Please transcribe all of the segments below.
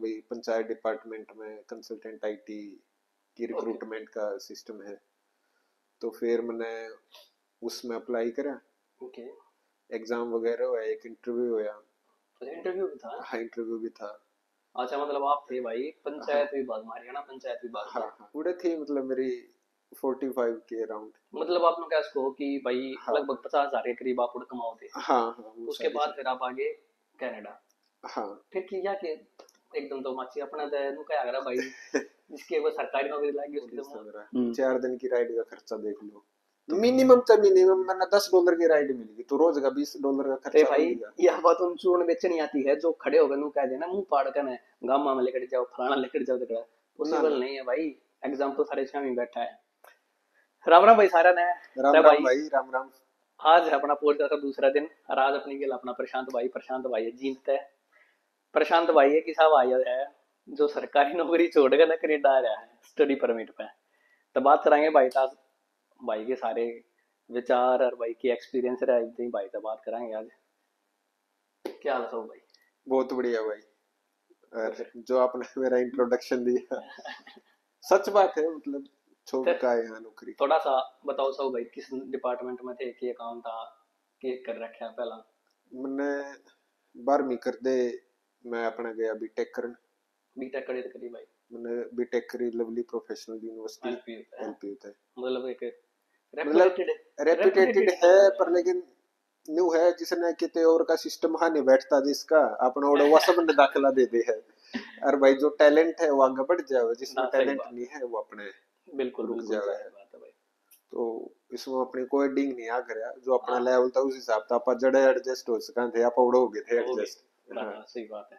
भाई पंचायत डिपार्टमेंट में consultant IT की रिक्रूटमेंट का सिस्टम है। तो फिर मैंने उसमें अप्लाई करा। ओके। एग्जाम वगैरह हुआ, एक इंटरव्यू हुआ। तो इंटरव्यू भी था? हाँ इंटरव्यू भी था। अच्छा, मतलब आप थे भाई हाँ पंचायत विभाग में, हरियाणा पंचायत विभाग हाँ में। हाँ उड़े थी मतलब मेरी 45 के अराउंड। मतलब आपने क्या इसको कि भाई हाँ लगभग 50,000 के करीब आप उड़ कमाओ थे। हाँ हाँ वो उसके सारी बाद चीजें। फिर आप आगे कनाडा। हाँ फिर किया कि एकदम तो माची अपना तो नु क्या करा भाई, जिसकी वो सरकारी नौकरी लगी उसकी तो मेरा हम्म। 4 दिन की राइड का खर्चा देख लो। तो मिनिमम तो मिनिमम मैंने $10 की राइड मिलेगी तो रोज का $20 का ते खर्चा भाई मिलेगा। यह बात उन चूर्ण बेचनी आती है जो खड़े होकर नु कह देना मुंह फाड़ कर गामा में लेकर जाओ, फलाना लेकर जाओ, तो ना पॉसिबल ना। नहीं है भाई। एग्जाम तो सारे सामने बैठा है। राम राम भाई सारा ने। राम ते राम भाई भाई राम राम। आज है अपना पॉडकास्ट का दूसरा दिन और आज अपनी गेल अपना प्रशांत भाई है जीनते है। प्रशांत भाई है कि साहब आया है जो सरकारी नौकरी छोड़कर ना कनेडा आ रहा है स्टडी परमिट पे। तो बात कराएंगे भाई साहब, भाई के सारे विचार और भाई की एक्सपीरियंस रहे भाई से बात कराएंगे आज। क्या हाल है सब भाई? बहुत बढ़िया भाई। तो और फिर जो आपने मेरा इंट्रोडक्शन दिया सच बात है मतलब छोड़ तो का है यहाँ नौकरी। थोड़ा सा बताओ सब भाई, किस डिपार्टमेंट में थे, क्या काम था, क्या कर रखा है पहला? मैंने 12वीं कर दे मैं अपना गया बीटेक करन। बीटेक करे तो करी भाई? मैंने बीटेक करी लवली प्रोफेशनल यूनिवर्सिटी एलपी होता है, एलपी होता है। मतलब एक मतलब रेपुटेटेड रेपुटेटेड रेपुटेटेड है कॉलेज है पर लेकिन न्यू है जिसने किते और का सिस्टम हाँ नहीं बैठता जिसका अपना ओडे वो सब ने दाखला दे दे है। और भाई जो टैलेंट है वो आगे बढ़ जाए, जिसमें ना। सही टैलेंट बात नहीं है वो अपने है, बिल्कुल रुक बिल्कुल जावे जायज है। बात है भाई। तो इसमें अपनी कोडिंग नहीं आ गया जो अपना हाँ लेवल था उस हिसाब था आप जड़े एडजस्ट हो सका थे आप उड़ो हो गए थे हो गए। एडजस्ट। हाँ सही बात है।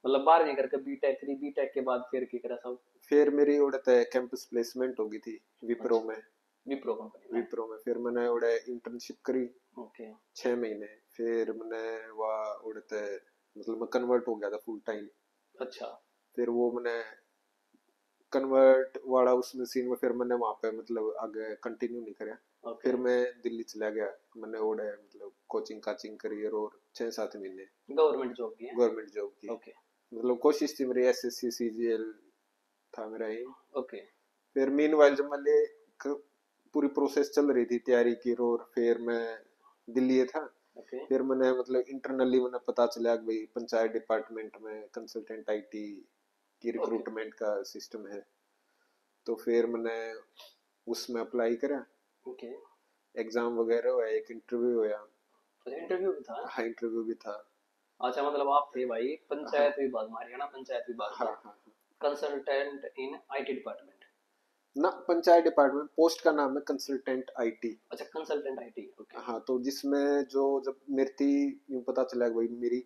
मतलब 12वीं करके बीटेक करी, बीटेक के बाद फिर की करा सब? फिर मेरी उड़े कैंपस प्लेसमेंट होगी थी विप्रो अच्छा, में। विप्रो कंपनी में। विप्रो में फिर मैंने उड़े इंटर्नशिप करी ओके। 6 महीने। फिर मैंने वहाँ उड़ते मतलब मैं कन्वर्ट हो गया था फुल टाइम। अच्छा। फिर वो मैंने कन्वर्ट वाला उसमें सीन में फिर मैंने वहाँ पे मतलब आगे कंटिन्यू नहीं करा। ओके। फिर मैं दिल्ली चला गया। मैंने उड़े मतलब कोचिंग काचिंग करी और 6-7 महीने गवर्नमेंट जॉब की है? गवर्नमेंट जॉब की। ओके। मतलब कोशिश थी मेरी एसएससी सीजीएल था मेरा एम। ओके। फिर मीनवाइल जब मैंने पूरी प्रोसेस चल रही थी तैयारी की और फिर मैं दिल्ली था। ओके। फिर मैंने मतलब इंटरनली मैंने पता चला कि भाई पंचायत डिपार्टमेंट में कंसल्टेंट आईटी की ओके। रिक्रूटमेंट का सिस्टम है। तो फिर मैंने उसमें अप्लाई करा। ओके। एग्जाम वगैरह हुआ, एक इंटरव्यू हुआ। तो इंटरव्यू भी था? हाँ इंटरव्यू भी था। अच्छा, मतलब आप थे भाई हाँ पंचायत विभाग में, हरियाणा पंचायत विभाग हाँ में, हाँ कंसल्टेंट इन आईटी डिपार्टमेंट। ना पंचायत डिपार्टमेंट पोस्ट का नाम है कंसल्टेंट आईटी। अच्छा, कंसल्टेंट आईटी। ओके। हाँ तो जिसमें जो जब मेरी थी यूं पता चला कि भाई मेरी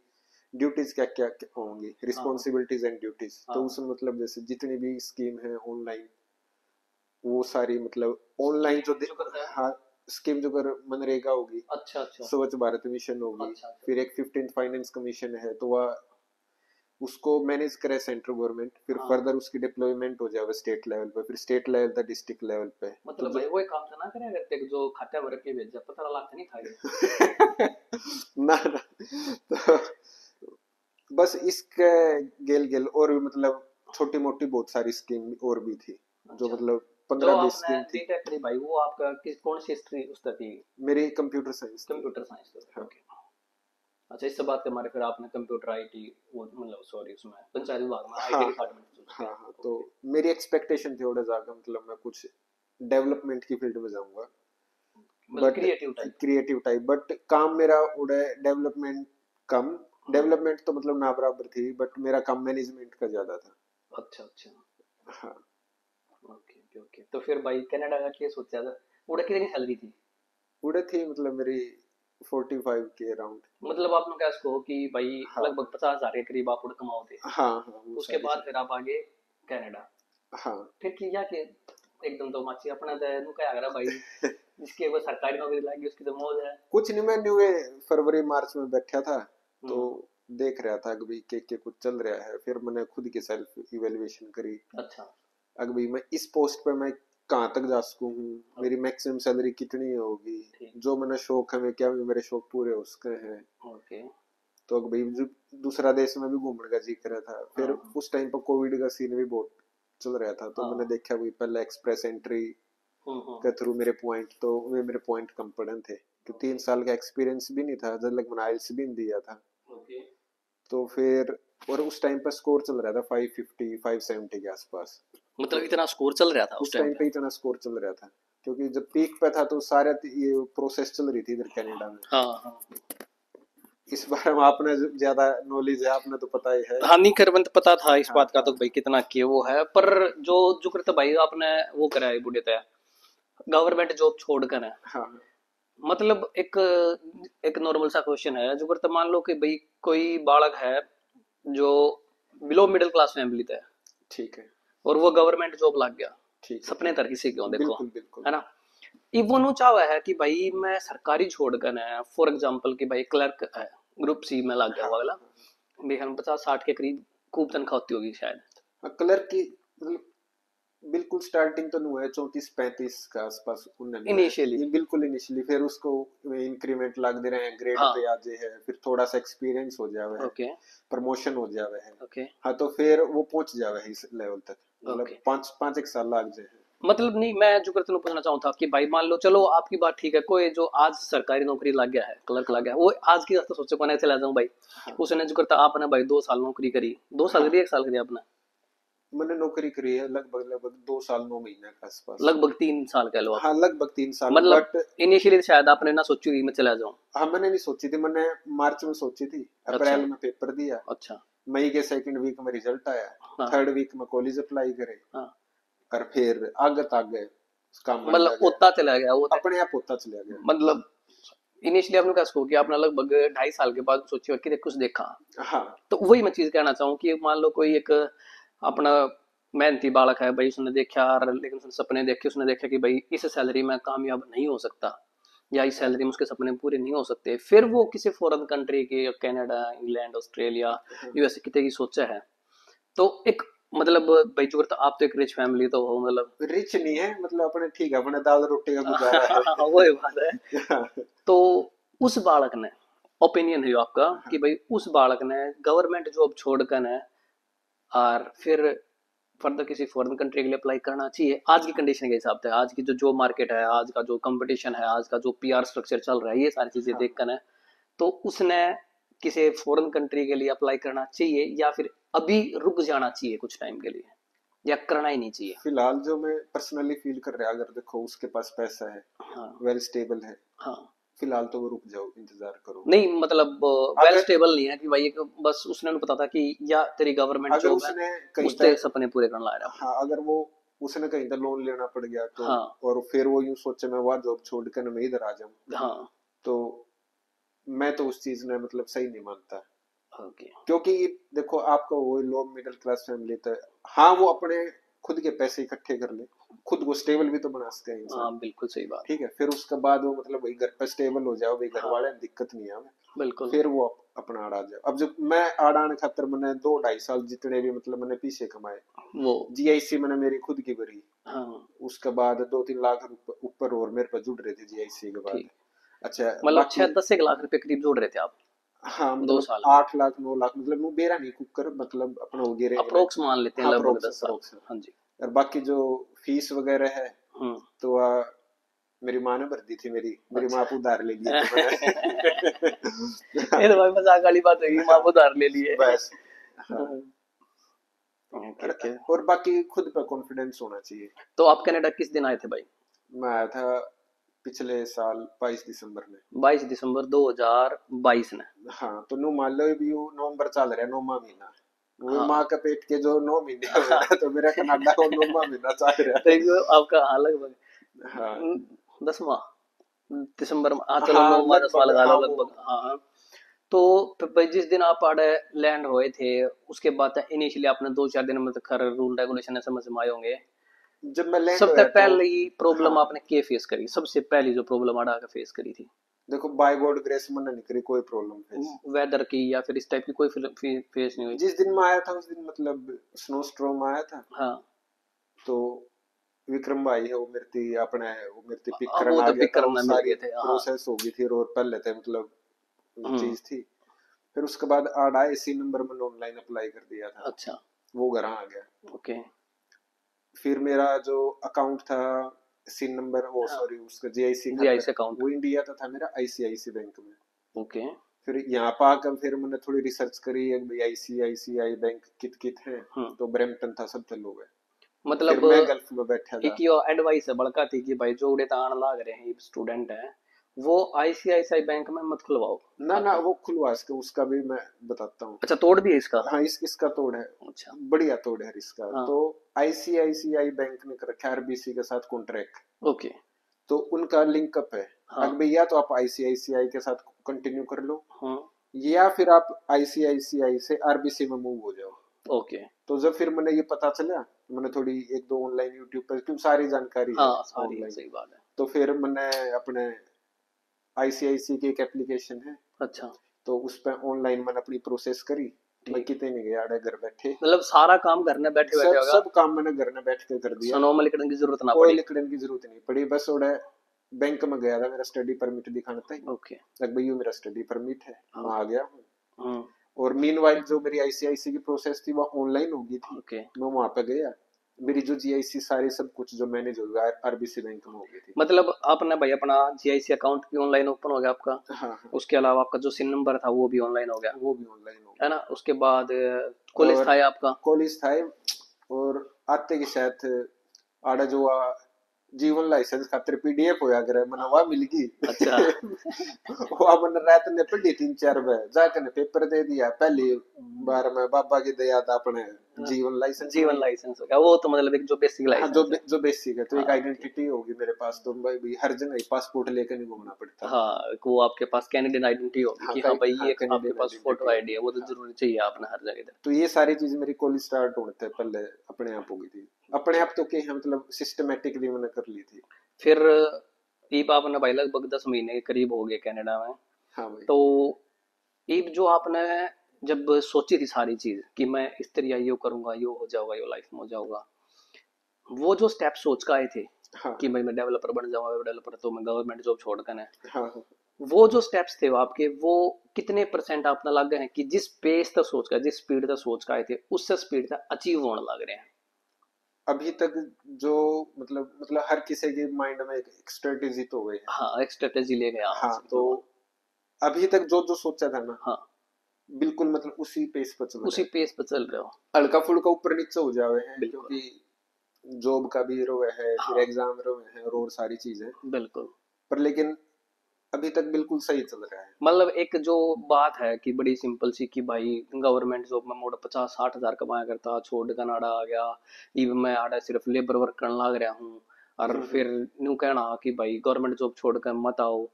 ड्यूटीज क्या क्या होंगी हाँ हाँ रिस्पॉन्सिबिलिटीज एंड ड्यूटीज। हाँ तो हाँ। उसमें मतलब जैसे जितनी भी स्कीम है ऑनलाइन वो सारी मतलब ऑनलाइन जो जो करता है? हाँ स्कीम जो कर मनरेगा होगी, अच्छा अच्छा स्वच्छ भारत मिशन होगी। अच्छा अच्छा। फिर एक 15th फाइनेंस कमीशन है तो वह उसको मैनेज करे सेंट्रल गवर्नमेंट। फिर हाँ, फर्दर उसकी डिप्लॉयमेंट हो जाए स्टेट लेवल पे, फिर स्टेट लेवल तक डिस्ट्रिक्ट लेवल पे। तो मतलब जो भाई वो एक काम तो ना करे अगर तेरे जो खाते भर के भेजा पता लगता नहीं था ये? ना ना तो बस इसके गेल गेल और भी मतलब छोटी मोटी बहुत सारी स्कीम और भी थी जो अच्छा। मतलब जो 15-20 आपने स्कीम थी। बीटेक करी भाई वो आपका किस कौन सी स्ट्रीम उस थी? मेरी कंप्यूटर साइंस थी। कंप्यूटर साइंस तो हाँ ओके। अच्छा, इससे बात के हमारे फिर आपने कंप्यूटर आईटी वो मतलब सॉरी उसमें पंचायत विभाग में आईटी हाँ हाँ डिपार्टमेंट चूज हाँ किया। हाँ तो ओके। मेरी एक्सपेक्टेशन थी और ज्यादा मतलब मैं कुछ डेवलपमेंट की फील्ड में जाऊंगा। मतलब but creative type. Creative type but काम मेरा उड़े डेवलपमेंट कम। हाँ। डेवलपमेंट तो मतलब ना बराबर थी बट मेरा काम मैनेजमेंट का ज्यादा था। अच्छा अच्छा। हाँ ओके ओके ओके। तो फिर भाई कनाडा का क्या सोचा था? उड़ा कितनी सैलरी थी? उड़े थी मतलब मेरी 45 के अराउंड। मतलब आपने क्या इसको कि भाई हाँ लगभग 50,000 के करीब आप उड़ कमाओ थे। हाँ हाँ वो उसके सारी बाद चीजें। फिर आप आगे कनाडा। हाँ फिर किया कि एकदम तो माची अपना तो नु क्या करा भाई, जिसकी वो सरकारी नौकरी लगी उसकी तो मौज है। कुछ नहीं मैं न्यू फरवरी मार्च में बैठा था तो हम्म। देख रहा था कि भाई के कुछ चल रहा है। फिर मैंने खुद की सेल्फ इवेल्युएशन करी अच्छा। अगर भाई मैं इस पोस्ट पे मैं कहाँ तक जा सकूँ हूँ, मेरी मैक्सिमम सैलरी कितनी होगी, ठीक। जो मैंने शौक है मैं क्या मेरे शौक पूरे हो सके हैं। ओके। तो भाई दूसरा देश में भी घूमने का जी कर रहा था। फिर हाँ। उस टाइम पर कोविड का सीन भी बहुत चल रहा था, तो मैंने हाँ। देखा वही पहले एक्सप्रेस एंट्री हम्म। के थ्रू मेरे पॉइंट, तो वे मेरे पॉइंट कम पड़े थे, तो 3 साल का एक्सपीरियंस भी नहीं था, जब लग मैंने आइल्स भी नहीं दिया था। ओके। तो फिर और उस टाइम पर स्कोर चल रहा था 550 570 के आसपास। मतलब तो इतना स्कोर चल रहा था उस उस टाइम टाइम पे? पे इतना स्कोर चल रहा था, क्योंकि जब पीक पे था तो सारा ये प्रोसेस चल रही थी इधर कनाडा में। हाँ हाँ। इस बारे में आपने ज्यादा नॉलेज है, आपने तो पता ही है। हाँ नहीं करवंत पता था इस हाँ बात का हाँ तो भाई कितना किए वो है, पर जो जुकर तो भाई आपने वो करा है बुढ़े तय गवर्नमेंट जॉब छोड़कर है। हाँ। मतलब एक एक नॉर्मल सा क्वेश्चन है जुकर तो मान लो कि भाई कोई बालक है जो बिलो मिडिल क्लास फैमिली थे ठीक है। और वो गवर्नमेंट जॉब लग गया, ठीक है। सपने ठीक तरह से क्यों है। देखो, बिल्कुल बिल्कुल। है ना। वो नो चाहवा है कि भाई मैं सरकारी छोड़कर है, फॉर एग्जाम्पल कि भाई क्लर्क है, ग्रुप सी में लग गया हाँ हुआ अगला, हाँ भाई हम 50-60 के करीब खूब तनख्वाह होती होगी शायद। हाँ। क्लर्क की मतलब बिल्कुल स्टार्टिंग तो नहीं हुआ है, 34 35 का आसपास उन्होंने हुआ है इनिशियली। ये, बिल्कुल इनिशियली। फिर उसको इंक्रीमेंट लग दे रहे हैं, ग्रेड हाँ। पे आ जाए है, फिर थोड़ा सा एक्सपीरियंस हो जावे है, ओके। प्रमोशन हो जावे है। ओके। हाँ, तो फिर वो पहुंच जावे है इस लेवल तक, मतलब ओके। 5 5 एक साल लग जाए है। मतलब नहीं मैं जो करते पूछना चाहूँ था कि भाई मान लो चलो आपकी बात ठीक है, कोई जो आज सरकारी नौकरी लग गया है, क्लर्क लग हाँ गया है, वो आज की तो सोचो कौन चला जाऊँ भाई। हाँ उसने जो करता आपने भाई 2 साल नौकरी करी, 2 साल करी हाँ। 1 साल करी आपने? मैंने नौकरी करी है लगभग लगभग 2 साल 9 महीने के आसपास। लगभग 3 साल कह लो आप। हाँ, लगभग 3 साल, मतलब बट इनिशियली शायद आपने ना सोची हुई मैं चला जाऊँ। हाँ मैंने नहीं सोची थी। मैंने मार्च में सोची थी, अच्छा। अप्रैल में पेपर दिया, अच्छा। मई के सेकंड वीक में रिजल्ट आया, हाँ। 3rd वीक में कॉलेज अप्लाई करे, हाँ। और फिर आगे काम बढ़ता मतलब गया, उतना चला गया वो अपने आप होता चला गया। मतलब इनिशियली आपने क्या सोचा कि आपने लगभग 2.5 साल के बाद सोची कि कुछ देखा। हाँ तो वही मैं चीज कहना चाहूँ कि मान लो कोई एक अपना मेहनती बालक है भाई, उसने देखा लेकिन उसने सपने देखे, उसने देखा कि भाई इस सैलरी में कामयाब नहीं हो सकता या इस सैलरी में उसके सपने पूरे नहीं हो सकते, फिर वो किसी फॉरेन कंट्री के कनाडा इंग्लैंड ऑस्ट्रेलिया हाँ। यूएसए कितने की सोचा है। तो एक मतलब भाई जो करता आप तो एक रिच फैमिली तो हो मतलब। रिच नहीं है, मतलब अपने ठीक है, अपने दाल रोटी का गुजारा है। वही बात है। हाँ तो उस बालक ने ओपिनियन है आपका कि हाँ भाई उस बालक ने गवर्नमेंट जॉब छोड़कर ने और फिर फर्दर किसी फॉरेन कंट्री के लिए अप्लाई करना चाहिए आज की कंडीशन के हिसाब से, आज की जो जॉब मार्केट है, आज का जो कंपटीशन है, आज का जो पीआर स्ट्रक्चर चल रहा है, ये सारी चीजें हाँ। देखकर है तो उसने किसी फॉरेन कंट्री के लिए अप्लाई करना चाहिए या फिर अभी रुक जाना चाहिए कुछ टाइम के लिए, या करना ही नहीं चाहिए? फिलहाल जो मैं पर्सनली फील कर रहा, अगर देखो उसके पास पैसा है, हाँ। वेल स्टेबल है, हाँ। फिलहाल तो वो रुक जाओ, इंतजार करो। नहीं मतलब वेल अगर स्टेबल नहीं है कि भाई बस उसने नहीं पता था कि या तेरी गवर्नमेंट अगर जॉब है उसने कहीं उसते तक, सपने पूरे करना ला रहा है हाँ अगर वो उसने कहीं तक लोन लेना पड़ गया तो, अपने। हाँ। और फिर वो यूं सोचे मैं वहां जॉब छोड़ कर मैं इधर आ जाऊं, हाँ। तो मैं तो उस चीज ने मतलब सही नहीं मानता। ओके। क्योंकि देखो आपका वो लो मिडिल क्लास फैमिली तो, हाँ वो अपने खुद के पैसे इकट्ठे कर ले, खुद को स्टेबल भी तो बना सकते हैं इंसान। हाँ बिल्कुल सही बात। ठीक है, फिर उसके बाद वो मतलब वही घर पे स्टेबल हो जाओ, वही घर हाँ वाले दिक्कत नहीं आवे, बिल्कुल। फिर वो अपना आड़ा जाओ। अब जब मैं आड़ाने खातर मैंने 2 2.5 साल जितने भी मतलब मैंने पीछे कमाए, वो। जीआईसी मैंने मेरी खुद की भरी, हाँ उसके बाद 2 3 लाख ऊपर और मेरे पास जुड़ रहे थे जीआईसी के बाद। ठीक। अच्छा मतलब बाकी, 6-10 लाख रुपए करीब जोड़ रहे थे आप हाँ दो मतलब साल में 8 लाख 9 लाख, मतलब वो बेरा नहीं कुकर, मतलब अपना हो गए रेंज में। अप्रोक्स मान लेते हैं हाँ लगभग अप्रोक्स 10 साल। अप्रोक्स। हाँ जी। और बाकी जो फीस वगैरह है, हम्म। तो मेरी माँ ने भर दी थी, मेरी माँ को अच्छा। उधार ले लिए थे ये तो मैंने। भाई मजाक वाली बात होगी, माँ को उधार ले लिए। बस। हाँ। Okay okay. और बाकी खुद पे कॉन्फिडेंस होना चाहिए। तो आप कनाडा किस दिन आए थे भाई? मैं आया था पिछले साल 22 दिसंबर में। 22 दिसंबर 2022 ने? हाँ, तो नो मान लो भी वो नवंबर चल रहा है, 9वां महीना, वो माँ हाँ। का पेट के जो 9 महीने हुए ना, तो मेरा कनाडा वो 9वां महीना चल रहा तो ये आपका हाँ लगभग है। हाँ 10वां दिसंबर में, हाँ चलो हाँ 9वां 10वां लगभग, लगा लो हाँ वो। लगभग, हाँ हाँ। तो भाई जिस दिन आप आड़े लैंड हुए थे उसके बाद इनिशियली आपने 2-4 दिन में तो खैर रूल रेगुलेशन समझ में आए होंगे। जब मैं लैंड सबसे हुआ तो, पहली प्रॉब्लम हाँ आपने क्या फेस करी, सबसे पहली जो प्रॉब्लम आड़ा का फेस करी थी? देखो बाय गॉड ग्रेस मैंने नहीं करी कोई प्रॉब्लम फेस। वेदर की या फिर इस टाइप की कोई फेस नहीं हुई? जिस दिन मैं आया था उस दिन मतलब स्नो स्ट्रॉम आया था, हाँ। तो विक्रम भाई है वो मेरे थी अपने, वो मेरे थी पिक अब वो करने आ तो गया पिक था, वो करना मिल सारी गए थे हाँ। प्रोसेस हो गई थी और पहले थे मतलब हम्म। चीज थी। फिर उसके बाद आड़ आया, इसी नंबर मैंने ऑनलाइन अप्लाई कर दिया था, अच्छा। वो घर आ गया। ओके। फिर मेरा जो अकाउंट था, सिन नंबर, वो हाँ। सॉरी उसका जीआईसी जीआईसी खातर, अकाउंट। वो इंडिया का था मेरा, आईसीआईसी बैंक में। ओके। फिर यहाँ पा आकर फिर मैंने थोड़ी रिसर्च करी है भाई आईसीआईसीआई बैंक कित कित है, हम्म। तो ब्रैम्पटन था सब लोग है। फिर मतलब मैं गल्फ में बैठा था। एक यो एडवाइस है बड़का थी कि भाई जो उड़े तान लाग रहे हैं स्टूडेंट है, वो आईसीआईसीआई बैंक में मत खुलवाओ ना ना, खाता। वो खुलवा सके, उसका भी मैं बताता हूँ। अच्छा, तोड़ भी है इसका? हाँ, इसका तोड़ है, अच्छा। बढ़िया तोड़ है इसका। हाँ। तो आईसीआईसीआई बैंक ने कर रखा है आरबीसी के साथ कॉन्ट्रैक्ट, ओके। तो उनका लिंकअप है। हाँ। अगर भैया तो आप आईसीआईसीआई के साथ कंटिन्यू कर लो, हाँ। या फिर आप आईसीआईसीआई से आरबीसी में मूव हो जाओ। ओके। तो जब फिर मैंने ये पता चला, मैंने थोड़ी एक दो ऑनलाइन यूट्यूब पर, क्यों सारी जानकारी है हाँ सारी है, ऑनलाइन, सही बात है। तो फिर मैंने अपने आईसीआईसी की एक एप्लीकेशन है, अच्छा। तो उस पर ऑनलाइन मैंने अपनी प्रोसेस करी। मैं ठीक। कितने नहीं गया, अरे घर बैठे मतलब सारा काम करना बैठे बैठे सब होगा। सब काम मैंने घर में बैठ के कर दिया। सनोम लिखने की जरूरत ना कोई पड़ी। लिखने की जरूरत नहीं पड़ी, बस उड़े बैंक में गया था मेरा स्टडी परमिट दिखाना था, ओके। लग भाई मेरा स्टडी परमिट है, हाँ। मैं आ गया हूँ। हम्म। और मीनवाइल जो मेरी आईसीआईसी की प्रोसेस थी वो ऑनलाइन हो गई थी, ओके। मैं वहां पे गया, मेरी जो जीआईसी सारी सब कुछ जो मैनेज हो गया आरबीसी बैंक में हो गई थी। मतलब आपने भाई अपना जीआईसी अकाउंट भी ऑनलाइन ओपन हो गया आपका, हाँ हाँ, उसके अलावा आपका जो सिन नंबर था वो भी ऑनलाइन हो गया, वो भी ऑनलाइन हो है ना? उसके बाद गया। कॉलेज और था आपका? कॉलेज था, और आते के साथ आड़ा जो जीवन लाइसेंस खातिर पीडीएफ होया करे मैंने वह मिल गई। अच्छा। वो मैंने रात ने पढ़ी 3-4 बजे जाकर ने पेपर दे दिया, पहली बार में बाबा की दया था अपने जीवन लाइसेंस जीवन मिल। लाइसेंस हो गया वो, तो मतलब एक जो बेसिक हाँ, लाइसेंस है। जो बेसिक है, तो एक हाँ ठीक। आइडेंटिटी होगी मेरे पास, तो भाई भी हर जगह पासपोर्ट लेकर नहीं घूमना पड़ता। हाँ वो आपके पास कैनेडियन आइडेंटिटी होगी हाँ कि हाँ भाई हाँ, ये आपके कैनेडियन पास फोटो आइडेंटिटी है। आईडी है, वो तो हाँ, जरूरी चाहिए आपने हर जगह इधर। तो ये सारी चीज मेरी कॉलेज स्टार्ट होने थे पहले अपने आप हो गई थी, अपने आप तो क्या है, मतलब सिस्टमेटिकली मैंने कर ली थी। फिर ईब आपने भाई लगभग 10 महीने के करीब हो गए कनाडा में, हाँ भाई। तो ईब जो आपने जब सोची थी सारी चीज कि मैं इस तरह यो करूंगा, यो हो जाऊंगा, यो लाइफ में हो जाऊंगा, वो जो स्टेप सोच कर आए थे हाँ कि भाई मैं डेवलपर बन जाऊंगा, वेब डेवलपर, तो मैं गवर्नमेंट जॉब छोड़कर है, हाँ हाँ। वो जो स्टेप्स थे वो आपके, वो कितने परसेंट आपने लग गए हैं कि जिस पेस तक सोच का, जिस स्पीड तक सोच का आए थे उससे स्पीड तक अचीव होने लग रहे हैं? अभी तक जो मतलब हर किसी के माइंड में एक स्ट्रेटेजी तो हुई है। हाँ एक स्ट्रेटेजी ले गए, हाँ हाँ, तो सिंपल बात। अभी तक जो जो सोचा था ना, हाँ बिल्कुल मतलब उसी पेस पर चल रहा उसी है। पेस पर चल रहे हो। हल्का फुल्का ऊपर नीचे हो जावे हैं, बिल्कुल। क्योंकि जॉब का भी रोए है, फिर हाँ एग्जाम रोए है, और सारी चीजें, बिल्कुल। पर लेकिन अभी तक बिल्कुल सही चल रहा है। मतलब एक जो बात है कि बड़ी सिंपल सी कि भाई गवर्नमेंट जॉब में मोड़ 50-60 हजार कमाया करता, छोड़ कनाडा आ गया, इवन मैं आड़ा सिर्फ लेबर वर्क करने लग रहा हूँ, और फिर न्यू कहना कि भाई गवर्नमेंट जॉब छोड़कर मत आओ,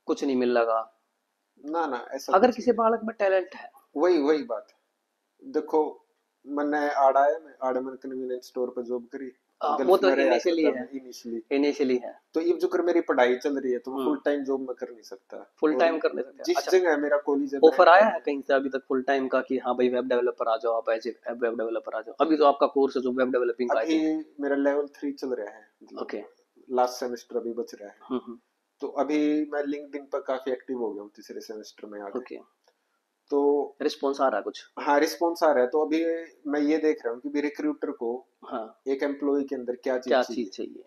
कुछ नहीं मिलेगा। ना ना, ऐसा अगर कुछ किसी नहीं। बालक में टैलेंट है। वही वही बात है। देखो, मैंने आड़ा में कन्वीनियंस स्टोर पर जॉब करी, वो गल्फ तो में रहा इनिशियली करता है, मैं इनिशियली। इनिशियली है। तो ये जो कर मेरी पढ़ाई चल रही है, तो मैं फुल हम्म। टाइम जॉब में कर नहीं सकता। फुल और टाइम कर ले सकते हैं, जिस अच्छा। जगह मेरा कॉलेज है ऑफर आया ब्रैम्पटन है में। कहीं से अभी तक फुल टाइम का कि हाँ भाई वेब डेवलपर आ जाओ, आप एज वेब डेवलपर आ जाओ? अभी तो आपका कोर्स है जो वेब डेवलपिंग का, आई अभी थिंक। मेरा लेवल 3 चल रहा है, मतलब ओके। लास्ट सेमेस्टर अभी बच रहा है। हम्म। तो अभी मैं लिंक्डइन पर काफी एक्टिव हो गया हूँ तीसरे सेमेस्टर में आके। ओके। तो रिस्पॉन्स आ रहा है कुछ? हाँ, रिस्पॉन्स आ रहा है, तो अभी मैं ये देख रहा हूँ कि रिक्रूटर को हाँ। एक एम्प्लॉय के अंदर क्या क्या चीज चीज चाहिए। चाहिए?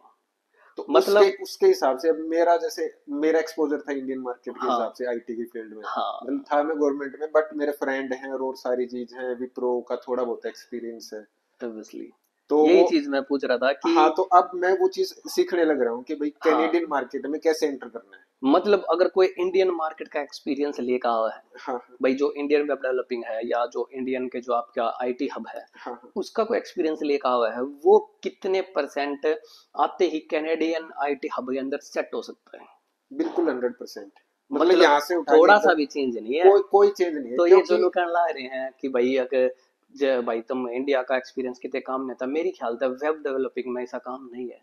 तो उसके मतलब उसके हिसाब से अब मेरा जैसे मेरा एक्सपोजर था इंडियन मार्केट के हाँ। हिसाब से आईटी की फील्ड में, हाँ मतलब था मैं गवर्नमेंट में, बट मेरे फ्रेंड हैं और सारी चीज है, विप्रो का थोड़ा बहुत एक्सपीरियंस है। ऑब्वियसली, तो यही वो, चीज मैं पूछ रहा था कि हाँ, तो अब मैं वो चीज सीखने लग रहा हूँ कि भाई हाँ कैनेडियन मार्केट में कैसे एंटर करना है। मतलब अगर कोई इंडियन मार्केट का एक्सपीरियंस लेकर आया है, हाँ हाँ भाई जो इंडियन वेब डेवलपिंग है या जो इंडियन के जो आपका आईटी हब है, हाँ हाँ, उसका कोई एक्सपीरियंस लेकर आया है, वो कितने परसेंट आते ही कैनेडियन आईटी हब के अंदर सेट हो सकता है? बिल्कुल 100%। मतलब मतलब यहाँ से उठा के थोड़ा सा एकदम भी चेंज नहीं है? कोई चेंज नहीं है, तो ये जो क्योंकि लोग कहने ला रहे हैं कि भाई अगर भाई तुम इंडिया का एक्सपीरियंस कितने काम नहीं था, मेरी ख्याल था वेब डेवलपिंग में ऐसा काम नहीं है।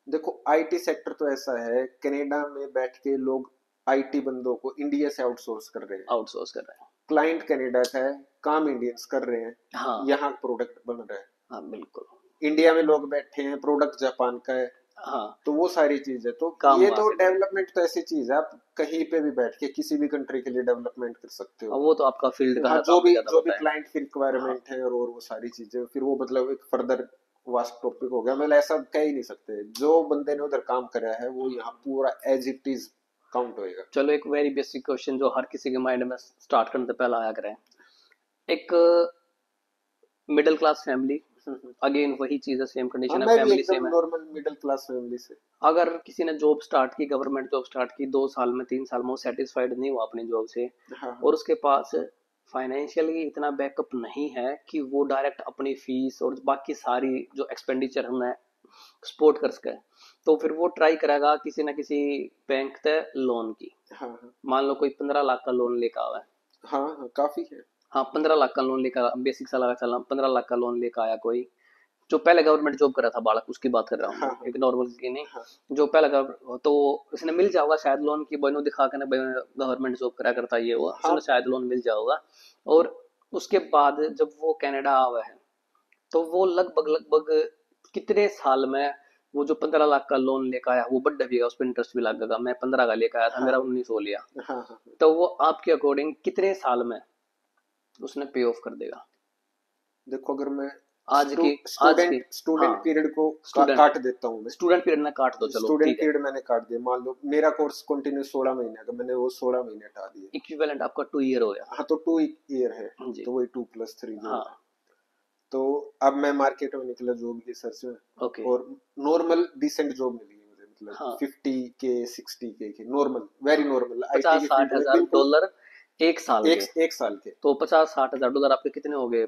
देखो आईटी सेक्टर तो ऐसा है, कनाडा में बैठ के लोग आईटी बंदों को इंडिया से आउटसोर्स कर रहे हैं। आउटसोर्स कर रहे क्लाइंट कनाडा का है, काम इंडियंस कर रहे हैं, हैं। हाँ। यहाँ प्रोडक्ट बन रहा है। हाँ बिल्कुल। इंडिया में लोग बैठे हैं, प्रोडक्ट जापान का है, हाँ तो वो सारी चीज है। तो काम ये वहां तो से करें। डेवलपमेंट तो ऐसी चीज है, आप कहीं पे भी बैठ के किसी भी कंट्री के लिए डेवलपमेंट कर सकते अब हो। वो तो आपका फील्ड का हाँ, है, तो आपने ज्यादा जो भी बताया। क्लाइंट की हाँ रिक्वायरमेंट है और वो सारी चीजें, फिर वो मतलब एक फर्दर वास्ट टॉपिक हो गया, मतलब ऐसा कह ही नहीं सकते। जो बंदे ने उधर काम करा है वो यहाँ पूरा एज इट इज काउंट होएगा। चलो, एक वेरी बेसिक क्वेश्चन जो हर किसी के माइंड में स्टार्ट करने से पहले आया करें। एक मिडिल क्लास फैमिली, अगेन वही चीज है, सेम हाँ, कंडीशन है, मैं भी फैमिली एकदम सेम है। नॉर्मल मिडिल क्लास फैमिली से। अगर किसी ने जॉब स्टार्ट की, गवर्नमेंट जॉब स्टार्ट की, 2 साल में 3 साल में वो सेटिस्फाइड नहीं हुआ अपनी जॉब से, हाँ हाँ और उसके पास फाइनेंशियली इतना बैकअप नहीं है कि वो डायरेक्ट अपनी फीस और बाकी सारी जो एक्सपेंडिचर है सपोर्ट कर सके, तो फिर वो ट्राई करेगा किसी ना किसी बैंक से लोन की। हाँ हाँ मान लो कोई 15 लाख का लोन लेकर आवा है। हाँ हाँ, काफी है। हाँ, 15 लाख का लोन लेकर, बेसिक सा लगा चला, 15 लाख का लोन लेकर आया कोई, जो पहले गवर्नमेंट जॉब कर रहा था बालक, उसकी बात कर रहा हूँ हाँ मैं, हाँ एक नॉर्मल की नहीं। हाँ जो पहले तो उसने मिल जाओगा शायद लोन की, बनो दिखा के ना गवर्नमेंट जॉब करा करता ये हुआ, हाँ। उसने शायद लोन मिल जाओगा। और उसके बाद जब वो कनाडा आवा है, तो वो लगभग लगभग कितने साल में वो जो 15 लाख का लोन लेकर आया वो बढ़ गया, उस पर इंटरेस्ट भी लगेगा। मैं 15 का लेकर आया था, हाँ मेरा 19 हो लिया, हाँ हाँ। तो वो आपके अकॉर्डिंग कितने साल में उसने पे ऑफ कर देगा? देखो, अगर मैं आज की, आज की, हाँ, स्टूडेंट पीरियड को स्टूडेंट, काट देता हूँ मैं। स्टूडेंट पीरियड में काट दो, चलो स्टूडेंट ठीक है। पीरियड मैंने काट दिया, मान लो मेरा कोर्स कंटिन्यू 16 महीने का, मैंने वो 16 महीने हटा दिए। इक्विवेलेंट आपका 2 ईयर हो गया। हाँ, तो 2 ईयर है, जी। तो वही 2+3 जो हाँ। है। तो अब मैं मार्केट में निकला जॉब की सर्च में, ओके। और नॉर्मल डिसेंट जॉब मिली है मुझे, मतलब हाँ, 50K 60K की, नॉर्मल, वेरी नॉर्मल, आईटी पचास की साठ फील्ड में हजार बिल्कुल। डॉलर एक साल के। एक साल के तो 50-60 हजार डॉलर आपके कितने हो गए?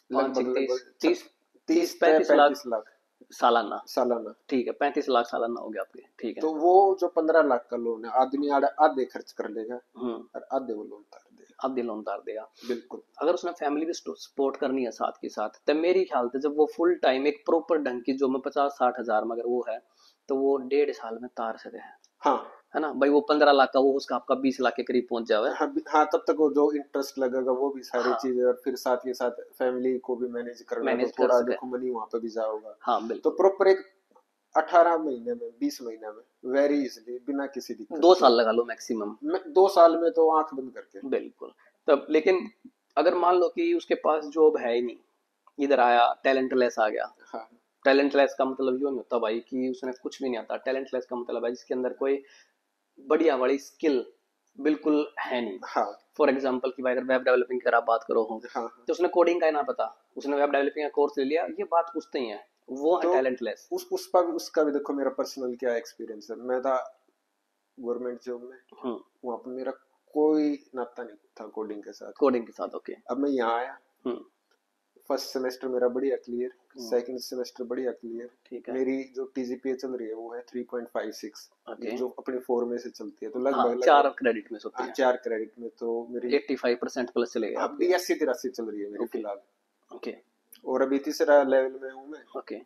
पाँच लगभग छः तीस, लगभग तीस, तीस 30 से 35 35 लाख लाख सालाना। सालाना। ठीक है, 35 लाख सालाना हो गया आपके, ठीक है। तो वो जो 15 लाख का लोन है, आदमी आधे खर्च कर लेगा हम्म। और आधे वो लोन उतार देगा। अब दिल उतार देगा। बिल्कुल। अगर उसने फैमिली भी सपोर्ट करनी है साथ के साथ, तब मेरी ख्याल से जब वो फुल टाइम एक प्रॉपर ढंग की जो में 50-60 हजार में अगर वो है, तो वो 1.5 साल में तार सके हाँ है ना भाई? वो 15 लाख का वो उसका आपका 20 लाख के करीब पहुंच जावे। हाँ हाँ, तब तक वो जो इंटरेस्ट लगेगा वो भी सारी हाँ, चीजें, और फिर साथ के साथ फैमिली को भी मैनेज करना है, तो मैनेज कर थोड़ा सके। देखो मनी वहां पे भी जाओगा। हाँ तो बिल्कुल। प्रॉपर एक 18 महीने में, 20 महीने में, वेरी इजिली, बिना किसी दिक्कत दो के, साल लगा लो मैक्सिमम। मैं 2 साल में तो आंख बंद करके। बिल्कुल। तब लेकिन अगर मान लो कि उसके पास जॉब है ही नहीं, इधर आया टैलेंटलेस आ गया। हाँ टैलेंटलेस का मतलब यूं नहीं होता भाई कि उसने कुछ भी नहीं आता। टैलेंटलेस का मतलब है जिसके अंदर कोई बढ़िया वाली स्किल बिल्कुल है नहीं। हाँ फॉर एग्जाम्पल कि भाई अगर वेब डेवलपिंग की आप बात करो हो, हाँ हाँ। तो उसने कोडिंग का ही ना पता, उसने वेब डेवलपिंग का कोर्स ले लिया, ये बात पूछते ही है, वो है तो टैलेंटलेस। उसका भी देखो मेरा पर्सनल क्या एक्सपीरियंस है। मैं था गवर्नमेंट जॉब में, हम्म। वहां पर मेरा कोई नाता नहीं था कोडिंग के साथ। कोडिंग के साथ, ओके। अब मैं यहाँ आया, हम्म। फर्स्ट सेमेस्टर मेरा बढ़िया क्लियर, हम्म, सेकंड सेमेस्टर बढ़िया क्लियर। ठीक है। मेरी जो टीजीपीए चल रही है वो है 3.56, ओके। जो अपनी 4 में से चलती है, तो हाँ, लगभग 4 क्रेडिट में होती हाँ, है। 4 क्रेडिट में तो मेरी 85% प्लस चले गए हाँ आपके। 82-83 चल रही है मेरी ओके। फिलहाल। ओके। और अभी तीसरा लेवल में हूँ मैं, ओके।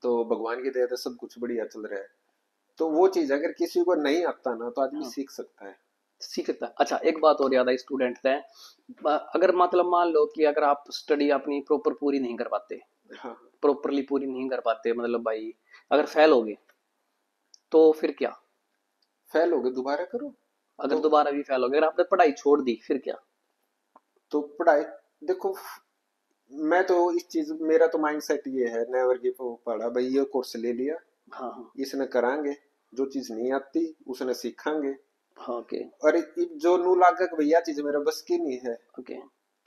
तो भगवान की दया से सब कुछ बढ़िया चल रहा है। तो वो चीज अगर किसी को नहीं आता ना, तो आदमी हाँ, सीख सकता है। सीख सकता है। अच्छा, एक बात और याद आई स्टूडेंट है, अगर मतलब मान लो कि अगर आप स्टडी अपनी प्रॉपर पूरी नहीं कर पाते, हाँ, प्रॉपरली पूरी नहीं कर पाते, मतलब भाई अगर फेल हो गए, तो फिर क्या? फेल हो गए दोबारा करो। अगर तो दोबारा भी फेल हो गए, अगर आपने पढ़ाई छोड़ दी, फिर क्या? पढ़ाई, देखो, मैं तो इस चीज, मेरा तो माइंडसेट ये है, नेवर गिव अप। पढ़ा भाई, ये कोर्स ले लिया, हाँ हाँ। इसने करांगे, जो चीज नहीं आती उसने सीखांगे। हाँ, ओके। और जो नू लागा कि भैया चीज मेरा बस की नहीं है, ओके।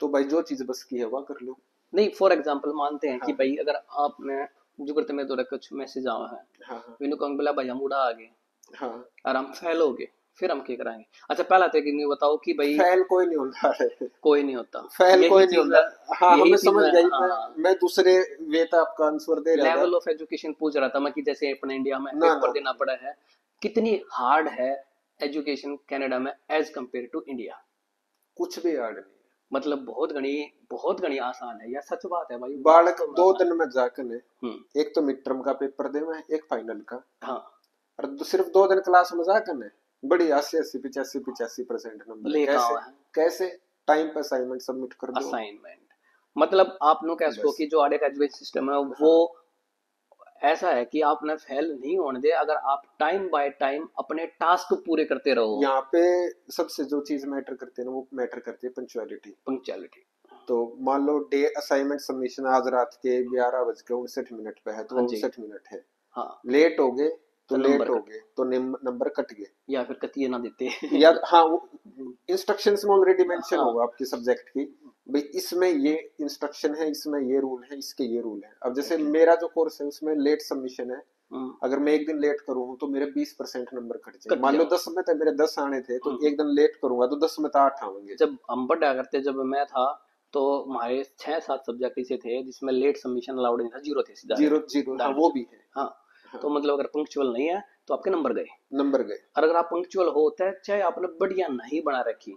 तो भाई जो चीज बस की है वह कर लो। नहीं, फॉर एग्जाम्पल मानते हैं कि हाँ भाई अगर आपने जो करते में तो कुछ मैसेज आवा है, हाँ हाँ मैंने कहूँ बोला भाई हम उड़ा आ गए हाँ। और हम फेल हो गए, फिर हम क्या कराएंगे? अच्छा, पहला तो ये बताओ कि भाई फेल कोई नहीं होता है। कोई नहीं होता। फेल यही कोई नहीं चीज है, होता। हाँ हाँ, यही मैं चीज समझ है। गई। हाँ, मैं दूसरे वे तो आपका आंसर दे रहा था। लेवल ऑफ एजुकेशन पूछ रहा था मैं कि जैसे अपने इंडिया में ना पेपर ना देना ना, पड़ा है, कितनी हार्ड है एजुकेशन कनाडा में एज कंपेयर टू इंडिया? कुछ भी हार्ड नहीं है। मतलब बहुत घनी आसान है, या सच बात है भाई, बालक वास्तव में दो आसान दिन में जाकर ने, है। हम्म। एक तो मिड टर्म का पेपर दे में, एक फाइनल का, हाँ, और सिर्फ 2 दिन क्लास में जाकर ने बड़ी 80-80 85-85% नंबर है। ले कैसे? कहाँ है कैसे? टाइम पे असाइनमेंट सबमिट कर दो। असाइनमेंट? मतलब आप नो कह सको बस। कि जो आड़े का एजुकेशन सिस्टम है वो हाँ ऐसा है कि आपने फेल नहीं होने दे अगर आप टाइम बाय टाइम अपने टास्क पूरे करते रहो। यहाँ पे सबसे जो चीज मैटर करती है ना, वो मैटर करती है पंक्चुअलिटी। पंक्चुअलिटी। तो मान लो डे असाइनमेंट सबमिशन आज रात के 11:59 पे है, तो हाँ वो जी। 59 है। हाँ। लेट हो गए तो तो लेट नंबर हो कट गए तो नंबर कट गए। या फिर कतिये ना देते। या हाँ, वो इंस्ट्रक्शंस में ऑलरेडी मेंशन हाँ। होगा आपके सब्जेक्ट की, भाई इसमें ये इंस्ट्रक्शन है, इसमें ये रूल है, इसके ये रूल है। अब जैसे ओके। मेरा जो कोर्स है उसमें लेट सबमिशन है, हम्म, अगर मैं एक दिन लेट करूँ तो मेरे 20% नंबर कट जाए। कट मान लो जाओ। 10 में तो मेरे 10 आने थे, तो हम्म, एक दिन लेट करूंगा तो 10 में तो 8 आएंगे। जब हम पढ़ा करते जब मैं था तो हमारे 6-7 सब्जेक्ट ऐसे थे जिसमें लेट सबमिशन अलाउड नहीं था, जीरो थे सीधा जीरो जीरो, हाँ वो डायरेक्ट। भी है। हाँ। हाँ, तो मतलब अगर पंक्चुअल नहीं है तो आपके नंबर गए। नंबर गए। और अगर आप पंक्चुअल होते हैं चाहे आपने बढ़िया नहीं बना रखी,